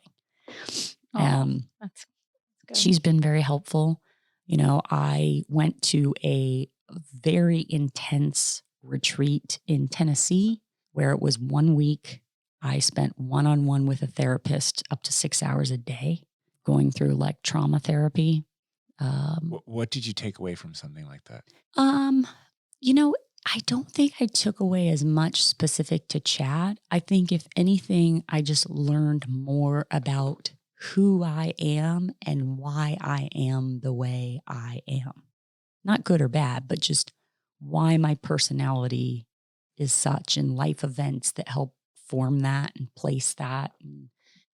That's good. She's been very helpful. I went to a very intense retreat in Tennessee where it was 1 week. I spent one-on-one with a therapist up to 6 hours a day going through like trauma therapy. What did you take away from something like that? I don't think I took away as much specific to Chad. I think if anything, I just learned more about who I am and why I am the way I am. Not good or bad, but just why my personality is such and life events that help form that and place that. And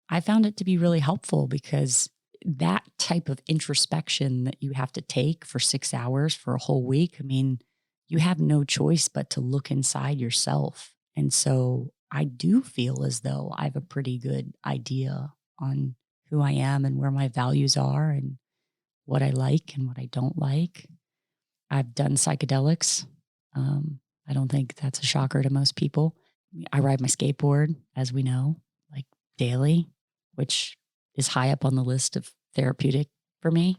I found it to be really helpful because that type of introspection that you have to take for 6 hours for a whole week, I mean, you have no choice but to look inside yourself. And so I do feel as though I have a pretty good idea on who I am and where my values are and what I like and what I don't like. I've done psychedelics. I don't think that's a shocker to most people. I ride my skateboard, as we know, like daily, which is high up on the list of therapeutic for me.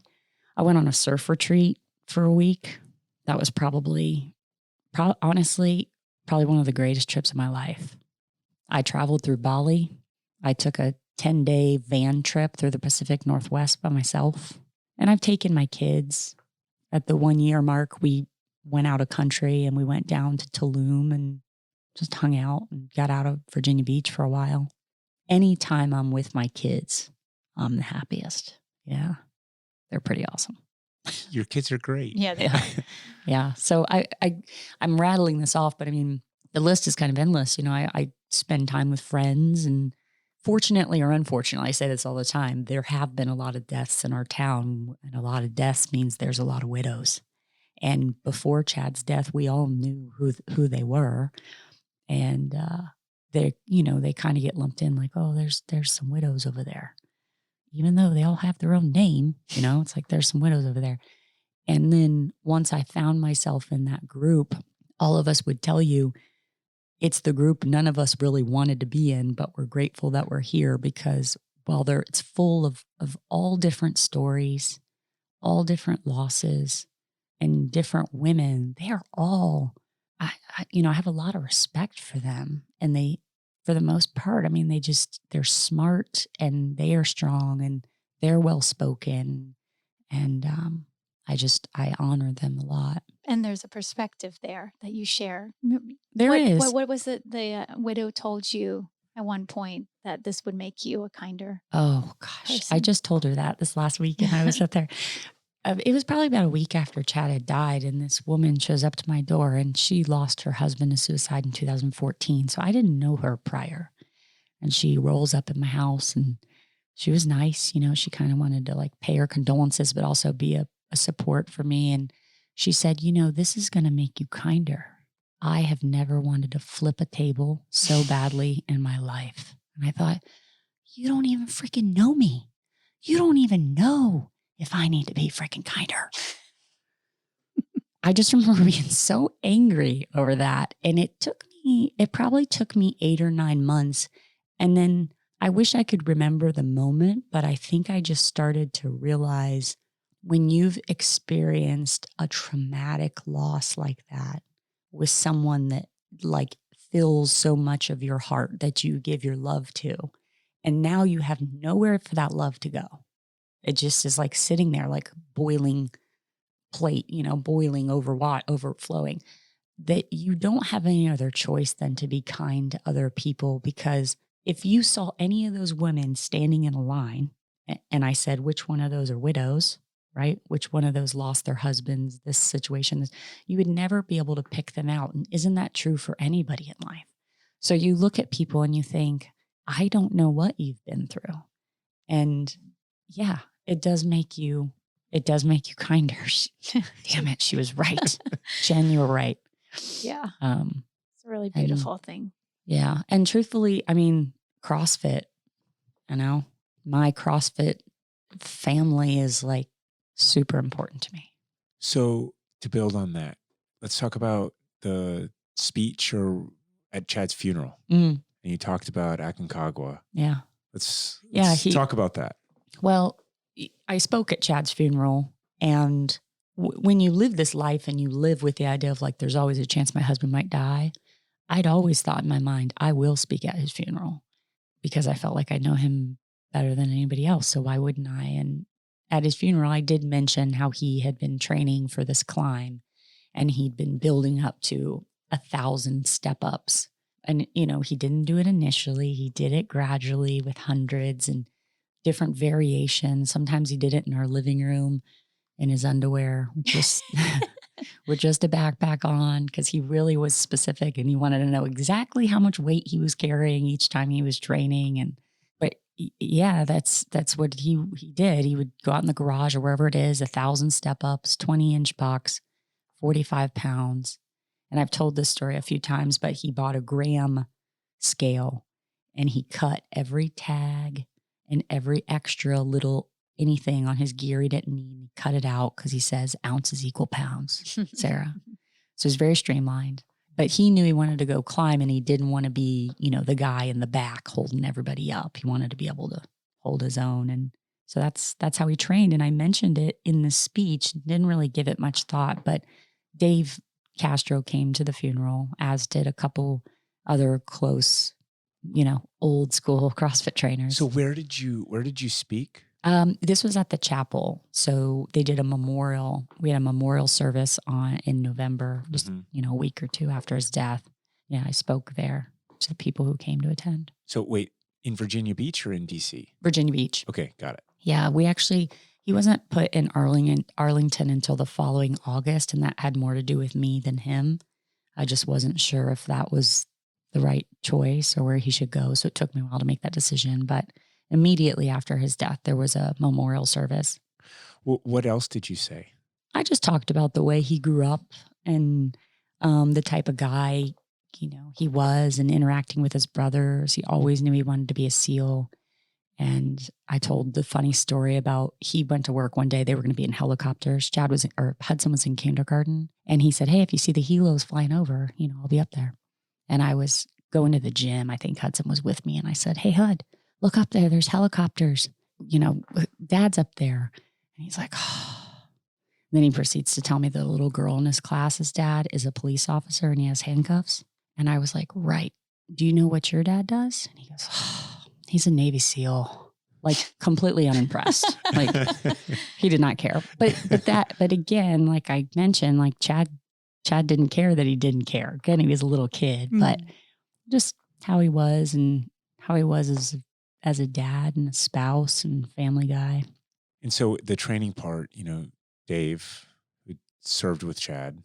I went on a surf retreat for a week. That was honestly, one of the greatest trips of my life. I traveled through Bali. I took a 10-day van trip through the Pacific Northwest by myself. And I've taken my kids. At the 1 year mark, we went out of country and we went down to Tulum and just hung out and got out of Virginia Beach for a while. Anytime I'm with my kids, I'm the happiest. Yeah. They're pretty awesome. Your kids are great. Yeah. Yeah. So I'm rattling this off, but I mean, the list is kind of endless. I spend time with friends and fortunately or unfortunately, I say this all the time, there have been a lot of deaths in our town and a lot of deaths means there's a lot of widows. And before Chad's death, we all knew who they were. And they kind of get lumped in like, oh, there's some widows over there. Even though they all have their own name, it's like there's some widows over there. And then once I found myself in that group, all of us would tell you, it's the group none of us really wanted to be in, but we're grateful that we're here because while it's full of all different stories, all different losses, and different women, they are all, I have a lot of respect for them. And they, for the most part, I mean, they're smart and they are strong and they're well-spoken. And I honor them a lot. And there's a perspective there that you share. There is. What was it the widow told you at one point that this would make you a kinder Oh, gosh. person? I just told her that this last week and I was up there. It was probably about a week after Chad had died, and this woman shows up to my door, and she lost her husband to suicide in 2014. So I didn't know her prior. And she rolls up in my house, and she was nice. She kind of wanted to like pay her condolences, but also be a support for me. And she said, this is going to make you kinder. I have never wanted to flip a table so badly in my life. And I thought, you don't even freaking know me. You don't even know if I need to be freaking kinder. I just remember being so angry over that. And it probably took me 8 or 9 months. And then I wish I could remember the moment, but I think I just started to realize when you've experienced a traumatic loss like that with someone that like fills so much of your heart that you give your love to, and now you have nowhere for that love to go. It just is like sitting there like boiling plate, boiling overflowing, that you don't have any other choice than to be kind to other people. Because if you saw any of those women standing in a line and I said, which one of those are widows, right? Which one of those lost their husbands, this situation, you would never be able to pick them out. And isn't that true for anybody in life? So you look at people and you think, I don't know what you've been through. And yeah, it does make you kinder. Damn it, she was right. Jen, you were right. Yeah. It's a really beautiful thing. Yeah. And truthfully, I mean, CrossFit, my CrossFit family is like super important to me. So to build on that, let's talk about the speech at Chad's funeral. And you talked about Aconcagua. Yeah. Let's talk about that. Well, I spoke at Chad's funeral, and when you live this life and you live with the idea of like, there's always a chance my husband might die, I'd always thought in my mind, I will speak at his funeral because I felt like I know him better than anybody else. So why wouldn't I? And at his funeral, I did mention how he had been training for this climb and he'd been building up to 1,000 step-ups. And, he didn't do it initially. He did it gradually with hundreds and different variations. Sometimes he did it in our living room in his underwear, with just a backpack on, because he really was specific and he wanted to know exactly how much weight he was carrying each time he was training. But yeah, that's what he did. He would go out in the garage or wherever it is, 1,000 step-ups, 20-inch box, 45 pounds. And I've told this story a few times, but he bought a gram scale and he cut every tag and every extra little anything on his gear he didn't need. He cut it out because he says ounces equal pounds, Sarah. So it's very streamlined. But he knew he wanted to go climb and he didn't want to be, the guy in the back holding everybody up. He wanted to be able to hold his own. And so that's how he trained. And I mentioned it in the speech, didn't really give it much thought, but Dave Castro came to the funeral, as did a couple other close, old school CrossFit trainers. So where did you speak? This was at the chapel. So they did a memorial. We had a memorial service in November, just, a week or two after his death. Yeah, I spoke there to the people who came to attend. So wait, in Virginia Beach or in DC? Virginia Beach. Okay, got it. Yeah, he wasn't put in Arlington until the following August, and that had more to do with me than him. I just wasn't sure if that was the right choice or where he should go. So it took me a while to make that decision. But immediately after his death, there was a memorial service. What else did you say? I just talked about the way he grew up and the type of guy, he was, and interacting with his brothers. He always knew he wanted to be a SEAL. And I told the funny story about he went to work one day. They were going to be in helicopters. Hudson was in kindergarten. And he said, hey, if you see the helos flying over, I'll be up there. And I was going to the gym. I think Hudson was with me. And I said, hey, Hud, look up there. There's helicopters. You know, Dad's up there. And he's like, oh. Then he proceeds to tell me the little girl in his class's dad is a police officer and he has handcuffs. And I was like, right. Do you know what your dad does? And he goes, oh, he's a Navy SEAL. Like completely unimpressed. Like he did not care. But again, like I mentioned, like Chad didn't care that he didn't care. Again, he was a little kid, but just how he was and how he was as a dad and a spouse and family guy. And so the training part, you know, Dave, who served with Chad.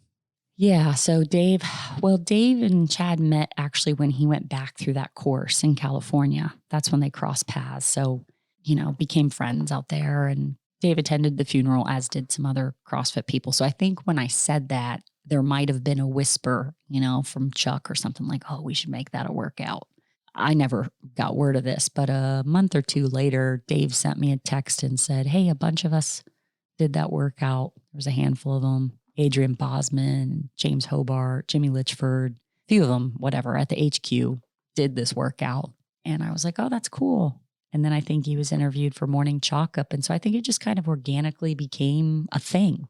Yeah. So Dave and Chad met actually when he went back through that course in California. That's when they crossed paths. So, you know, became friends out there, and Dave attended the funeral, as did some other CrossFit people. So I think when I said that, there might have been a whisper, you know, from Chuck or something like, oh, we should make that a workout. I never got word of this, but a month or two later, Dave sent me a text and said, hey, a bunch of us did that workout. There was a handful of them. Adrian Bosman, James Hobart, Jimmy Litchford, a few of them, whatever, at the HQ did this workout. And I was like, oh, that's cool. And then I think he was interviewed for Morning Chalk Up. And so I think it just kind of organically became a thing.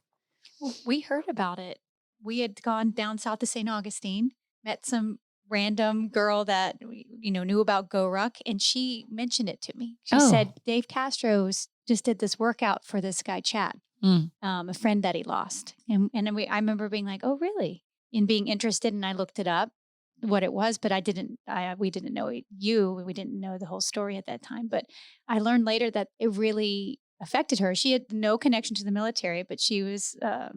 Well, we heard about it. We had gone down south to St. Augustine, met some random girl that we, knew about Go Ruck, and she mentioned it to me. She said, Dave Castro's just did this workout for this guy, Chad, a friend that he lost. And I remember being like, oh, really? And being interested. And I looked it up, what it was, but we didn't know we didn't know the whole story at that time. But I learned later that it really affected her. She had no connection to the military, but she was a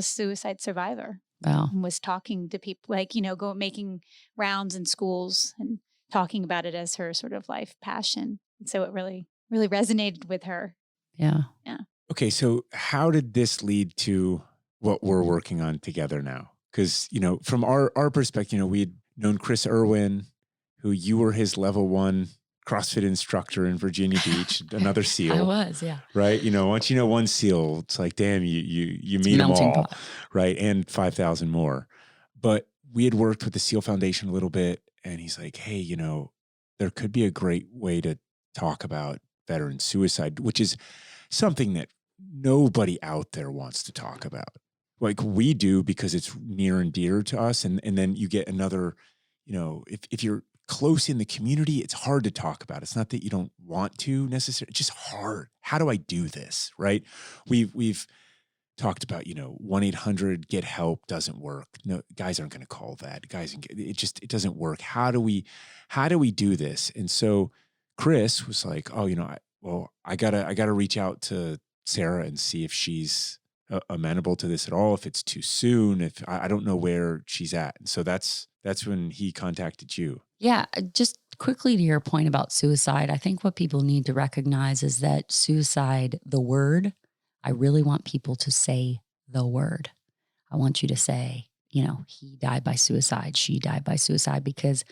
suicide survivor. Wow. And was talking to people, like, making rounds in schools and talking about it as her sort of life passion. And so it really, really resonated with her. Yeah. Yeah. Okay. So how did this lead to what we're working on together now? Because, from our perspective, we had known Chris Irwin, who you were his level 1 CrossFit instructor in Virginia Beach, another SEAL. I was, yeah. Right? Once you know one SEAL, it's like, damn, you meet them all, pot. right? And 5,000 more. But we had worked with the SEAL Foundation a little bit, and he's like, hey, there could be a great way to talk about veteran suicide, which is something that nobody out there wants to talk about. Like we do, because it's near and dear to us. And then you get another, if you're close in the community, it's hard to talk about. It's not that you don't want to necessarily, it's just hard. How do I do this? Right. We've talked about, 1-800 get help doesn't work. No, guys aren't going to call that. It doesn't work. How do we do this? And so Chris was like, oh, I gotta reach out to Sara and see if she's amenable to this at all. If it's too soon, if I don't know where she's at. And so that's when he contacted you. Yeah. Just quickly to your point about suicide, I think what people need to recognize is that suicide, the word, I really want people to say the word. I want you to say, he died by suicide, she died by suicide, because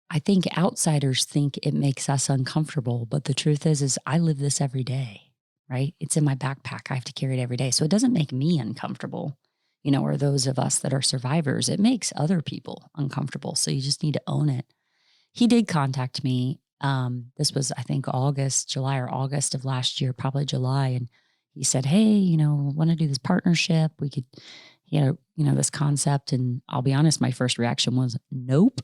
I think outsiders think it makes us uncomfortable. But the truth is I live this every day, right? It's in my backpack. I have to carry it every day. So it doesn't make me uncomfortable, or those of us that are survivors. It makes other people uncomfortable. So you just need to own it. He did contact me. This was, I think, July or August of last year, probably July. And he said, hey, want to do this partnership. We could, this concept. And I'll be honest, my first reaction was nope.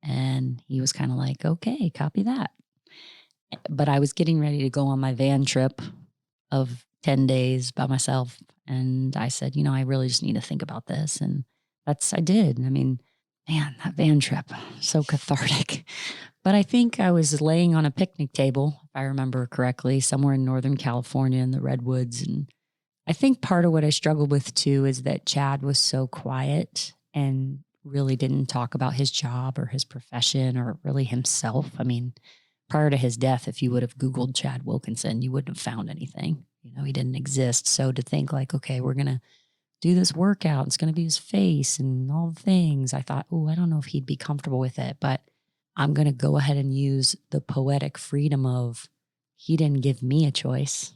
And he was kind of like, okay, copy that. But I was getting ready to go on my van trip of 10 days by myself. And I said, I really just need to think about this. And I did. I mean, man, that van trip, so cathartic. But I think I was laying on a picnic table, if I remember correctly, somewhere in Northern California in the redwoods. And I think part of what I struggled with too is that Chad was so quiet and really didn't talk about his job or his profession or really himself. I mean, prior to his death, if you would have Googled Chad Wilkinson, you wouldn't have found anything. He didn't exist. So to think like, okay, we're going to do this workout, it's going to be his face and all the things. I thought, I don't know if he'd be comfortable with it, but I'm going to go ahead and use the poetic freedom of he didn't give me a choice.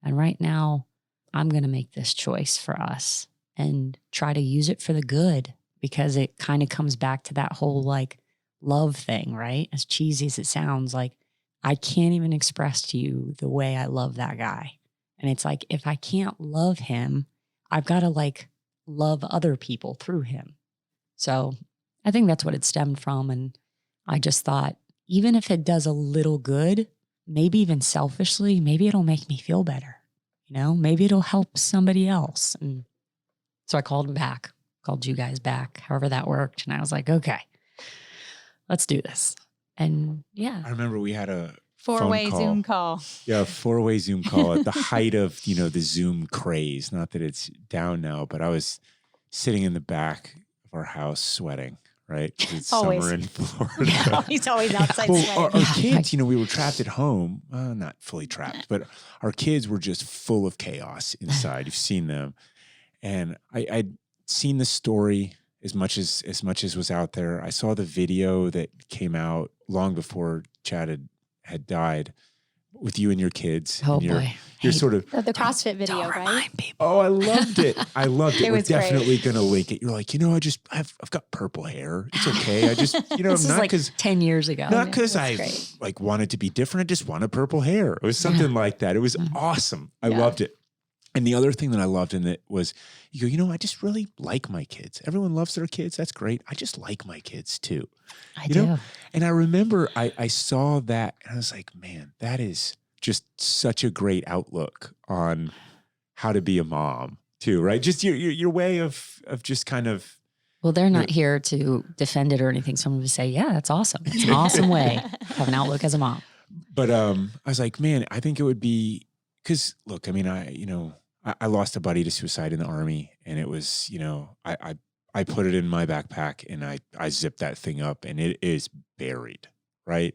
And right now I'm going to make this choice for us and try to use it for the good, because it kind of comes back to that whole like love thing, right? As cheesy as it sounds, like I can't even express to you the way I love that guy. And it's like, if I can't love him, I've got to like love other people through him. So I think that's what it stemmed from. And I just thought, even if it does a little good, maybe even selfishly, maybe it'll make me feel better. You know, maybe it'll help somebody else. And so I called him back, called you guys back, however that worked. And I was like, okay, let's do this. And yeah. I remember we had a Four-way Zoom call. Yeah, 4-way Zoom call at the height of, you know, the Zoom craze. Not that it's down now, but I was sitting in the back of our house sweating, right? 'Cause it's Always. summer in Florida. He's always outside Well, sweating. our kids, you know, we were trapped at home. Not fully trapped, but our kids were just full of chaos inside. You've seen them. And I'd seen the story as much as was out there. I saw the video that came out long before Chad had died with you and your kids. Oh and boy. You're sort of, The CrossFit video, Don't right? remind people. oh, I loved it. I loved it. It We're was great. definitely going to link it. You're like, you know, I've got purple hair. It's okay. I just, you know, This is not like because 10 years ago. not because That's I great. like wanted to be different. I just wanted purple hair. It was something like that. It was awesome. I Yeah. loved it. And the other thing that I loved in it was you go, you know, I just really like my kids. Everyone loves their kids. That's great. I just like my kids too. I You do. know? And I remember I saw that and I was like, man, that is just such a great outlook on how to be a mom too, right? Just your way of just kind of, Well, they're not here to defend it or anything. So I'm going to say, yeah, that's awesome. It's an awesome way to have an outlook as a mom. but I was like, man, I think it would be, because look, I mean, I lost a buddy to suicide in the Army, and it was, you know, I put it in my backpack and I zipped that thing up and it is buried, right?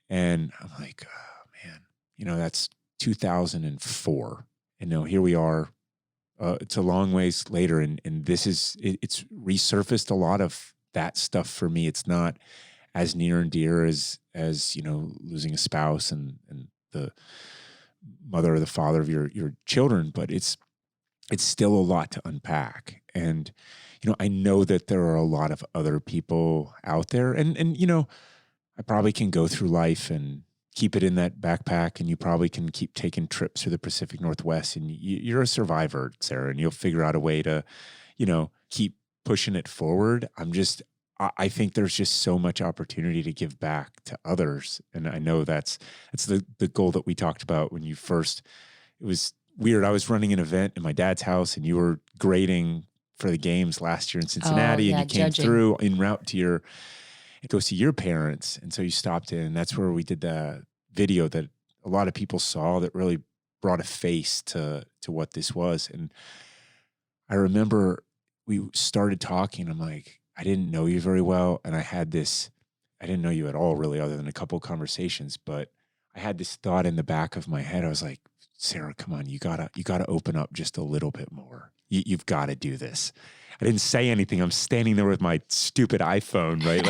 And I'm like, oh man, you know, that's 2004. And now here we are. It's a long ways later, and this is it's resurfaced a lot of that stuff for me. It's not as near and dear as you know, losing a spouse and the mother or the father of your children, but it's still a lot to unpack. And you know, I know that there are a lot of other people out there, and you know, I probably can go through life and keep it in that backpack, and you probably can keep taking trips through the Pacific Northwest, and you're a survivor, Sarah, and you'll figure out a way to, you know, keep pushing it forward. I think there's just so much opportunity to give back to others. And I know that's the goal that we talked about when you first, it was weird. I was running an event in my dad's house and you were grading for the games last year in Cincinnati, and you came through en route to go see your parents. And so you stopped in, and that's where we did the video that a lot of people saw that really brought a face to what this was. And I remember we started talking. I'm like, I didn't know you very well. And I didn't know you at all really, other than a couple of conversations, but I had this thought in the back of my head. I was like, Sarah, come on, you gotta open up just a little bit more. You've got to do this. I didn't say anything. I'm standing there with my stupid iPhone, right?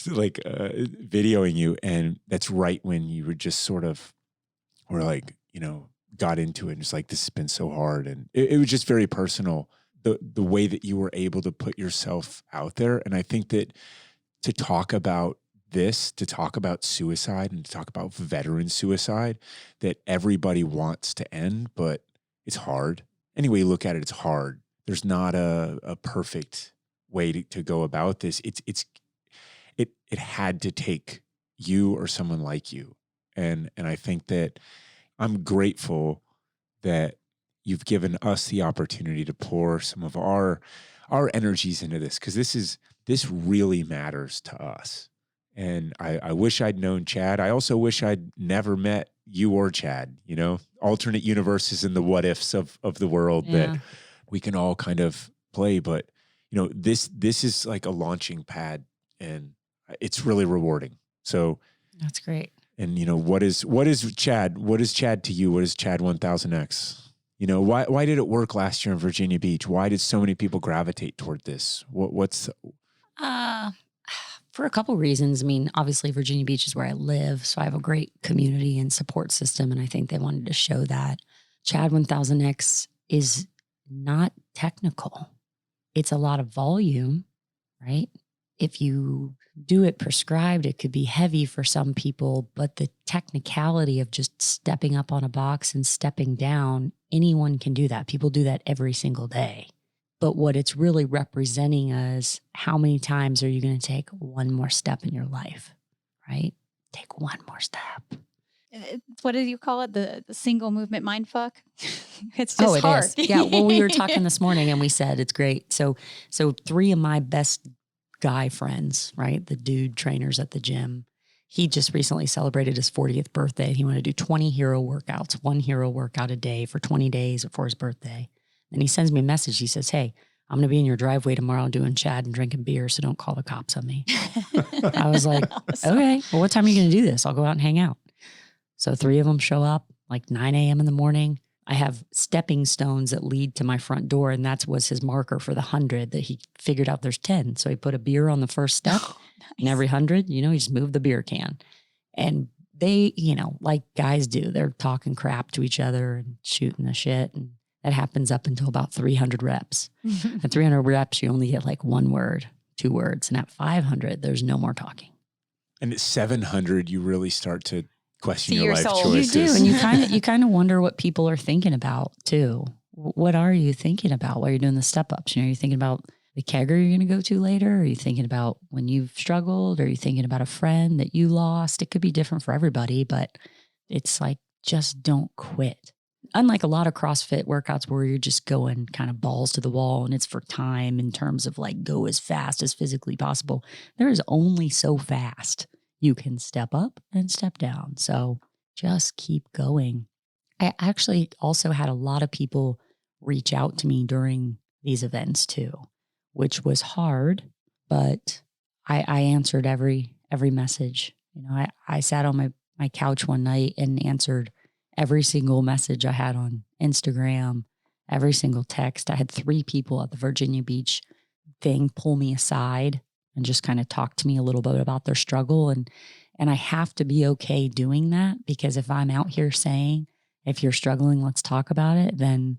Like videoing you. And that's right when you were just sort of, or like, you know, got into it and just like, this has been so hard. And it was just very personal, the way that you were able to put yourself out there. And I think that to talk about this, to talk about suicide and to talk about veteran suicide, that everybody wants to end, but it's hard. Any way you look at it, it's hard. There's not a perfect way to go about this. It had to take you or someone like you. And I think that I'm grateful that you've given us the opportunity to pour some of our energies into this, because this really matters to us. And I wish I'd known Chad. I also wish I'd never met you or Chad, you know, alternate universes and the what ifs of the world that we can all kind of play. But, you know, this is like a launching pad, and it's really rewarding. So That's great. And, you know, what is Chad? What is Chad to you? What is Chad 1000X? You know, why did it work last year in Virginia Beach? Why did so many people gravitate toward this? For a couple reasons. I mean, obviously Virginia Beach is where I live, so I have a great community and support system, and I think they wanted to show that. Chad 1000X is not technical. It's a lot of volume, right? If you do it prescribed, it could be heavy for some people, but the technicality of just stepping up on a box and stepping down, anyone can do that. People do that every single day. But what it's really representing is how many times are you going to take one more step in your life, right? Take one more step. What do you call it? The single movement mind fuck? It's just hard. Is. Yeah. Well, we were talking this morning and we said it's great. So 3 of my best guy friends, right? The dude trainers at the gym. He just recently celebrated his 40th birthday. He wanted to do 20 hero workouts, 1 hero workout a day for 20 days before his birthday. And he sends me a message. He says, "Hey, I'm going to be in your driveway tomorrow doing Chad and drinking beer, so don't call the cops on me." I was like, okay, well, what time are you going to do this? I'll go out and hang out. So 3 of them show up like 9 a.m. in the morning. I have stepping stones that lead to my front door, and that was his marker for the 100 that he figured out there's 10. So he put a beer on the first step, and every 100, he just moved the beer can. And they, like guys do, they're talking crap to each other and shooting the shit. And that happens up until about 300 reps. At 300 reps, you only get like 1 word, 2 words. And at 500, there's no more talking. And at 700, you really start to question See your your life soul. choices. You do. And you kind of wonder what people are thinking about too. What are you thinking about while you're doing the step ups? Are you thinking about the kegger you're going to go to later? Are you thinking about when you've struggled? Are you thinking about a friend that you lost? It could be different for everybody, but it's like, just don't quit. Unlike a lot of CrossFit workouts where you're just going kind of balls to the wall and it's for time in terms of like go as fast as physically possible, there is only so fast you can step up and step down. So just keep going. I actually also had a lot of people reach out to me during these events too, which was hard, but I answered every message. I sat on my couch one night and answered every single message I had on Instagram, every single text. I had 3 people at the Virginia Beach thing pull me aside and just kind of talk to me a little bit about their struggle. And I have to be okay doing that, because if I'm out here saying, if you're struggling, let's talk about it, then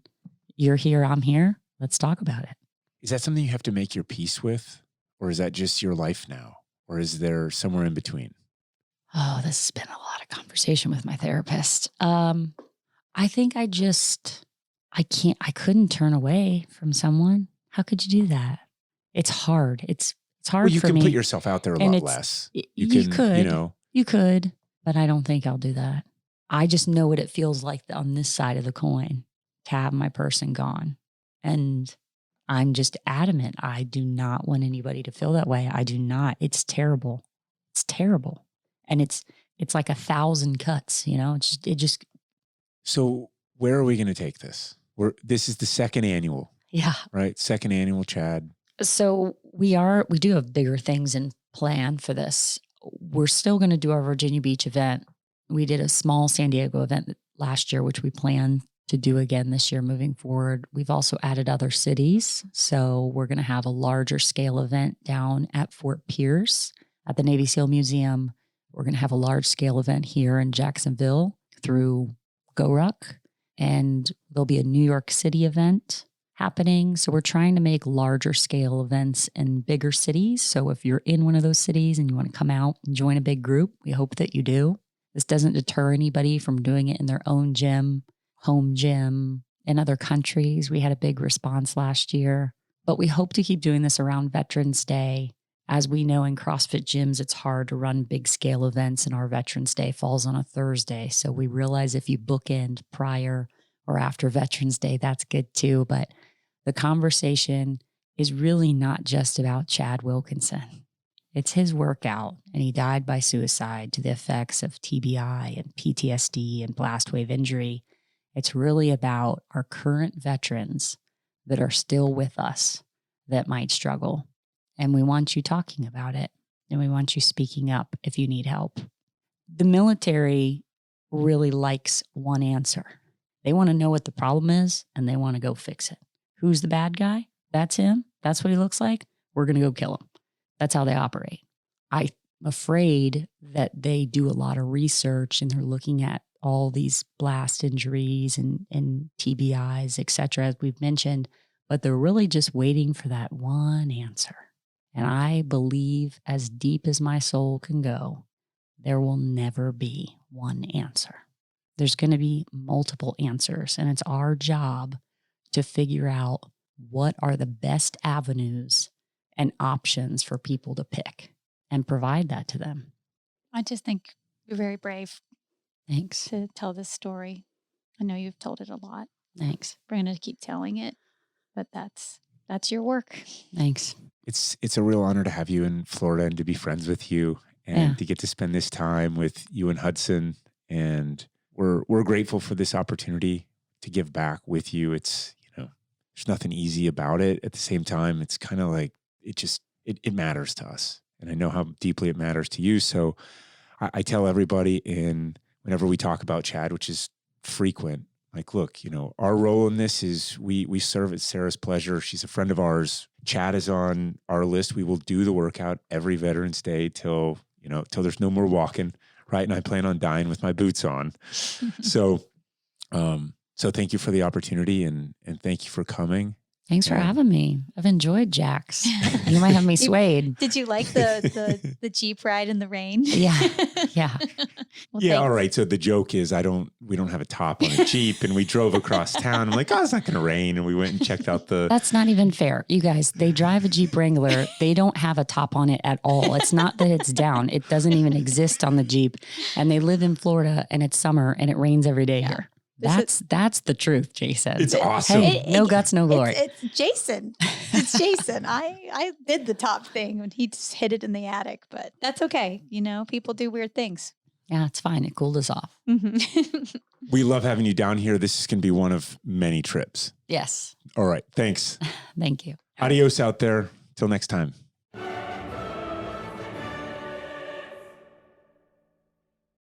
you're here, I'm here, let's talk about it. Is that something you have to make your peace with? Or is that just your life now? Or is there somewhere in between? Oh, this has been a lot of conversation with my therapist. I think I couldn't turn away from someone. How could you do that? It's hard. It's hard for me. You can put yourself out there a lot less. You could, but I don't think I'll do that. I just know what it feels like on this side of the coin to have my person gone. And I'm just adamant. I do not want anybody to feel that way. I do not. It's terrible. It's terrible. And it's like 1,000 cuts, it just. So where are we going to take this? This is the 2nd annual. Yeah. Right. 2nd annual Chad. So we do have bigger things in plan for this. We're still going to do our Virginia Beach event. We did a small San Diego event last year, which we plan to do again this year moving forward. We've also added other cities. So we're going to have a larger scale event down at Fort Pierce at the Navy SEAL Museum. We're going to have a large scale event here in Jacksonville through GoRuck. And there'll be a New York City event happening. So we're trying to make larger scale events in bigger cities. So if you're in one of those cities and you want to come out and join a big group, we hope that you do. This doesn't deter anybody from doing it in their own gym, home gym, in other countries. We had a big response last year, but we hope to keep doing this around Veterans Day. As we know, in CrossFit gyms, it's hard to run big scale events, and our Veterans Day falls on a Thursday. So we realize if you bookend prior or after Veterans Day, that's good too. But the conversation is really not just about Chad Wilkinson. It's his workout, and he died by suicide to the effects of TBI and PTSD and blast wave injury. It's really about our current veterans that are still with us that might struggle. And we want you talking about it, and we want you speaking up if you need help. The military really likes one answer. They want to know what the problem is, and they want to go fix it. Who's the bad guy? That's him. That's what he looks like. We're going to go kill him. That's how they operate. I'm afraid that they do a lot of research, and they're looking at all these blast injuries and TBIs, et cetera, as we've mentioned, but they're really just waiting for that one answer. And I believe, as deep as my soul can go, there will never be one answer. There's going to be multiple answers, and it's our job to figure out what are the best avenues and options for people to pick and provide that to them. I just think you're very brave Thanks. to tell this story. I know you've told it a lot. Thanks. We're going to keep telling it, but that's your work. Thanks. It's a real honor to have you in Florida and to be friends with you and to get to spend this time with you and Hudson. And we're grateful for this opportunity to give back with you. It's, there's nothing easy about it. At the same time, it's kind of like, it matters to us. And I know how deeply it matters to you. So I tell everybody whenever we talk about Chad, which is frequent, like, look, our role in this is we serve at Sara's pleasure. She's a friend of ours. Chad is on our list. We will do the workout every Veterans Day till there's no more walking, right? And I plan on dying with my boots on. So thank you for the opportunity and thank you for coming. Thanks for having me. I've enjoyed Jax. You might have me swayed. Did you like the Jeep ride in the rain? Yeah. Well, Yeah. All right. So the joke is we don't have a top on a Jeep, and we drove across town. I'm like, oh, it's not going to rain. And we went and checked out That's not even fair. You guys, they drive a Jeep Wrangler. They don't have a top on it at all. It's not that it's down. It doesn't even exist on the Jeep. And they live in Florida and it's summer and it rains every day here. That's the truth, Jason. It's awesome. Hey, no guts, no glory. It's Jason. It's Jason. I did the top thing when he just hid it in the attic, but that's okay. People do weird things. Yeah, it's fine. It cooled us off. Mm-hmm. We love having you down here. This is going to be one of many trips. Yes. All right. Thanks. Thank you. Adios out there. Till next time.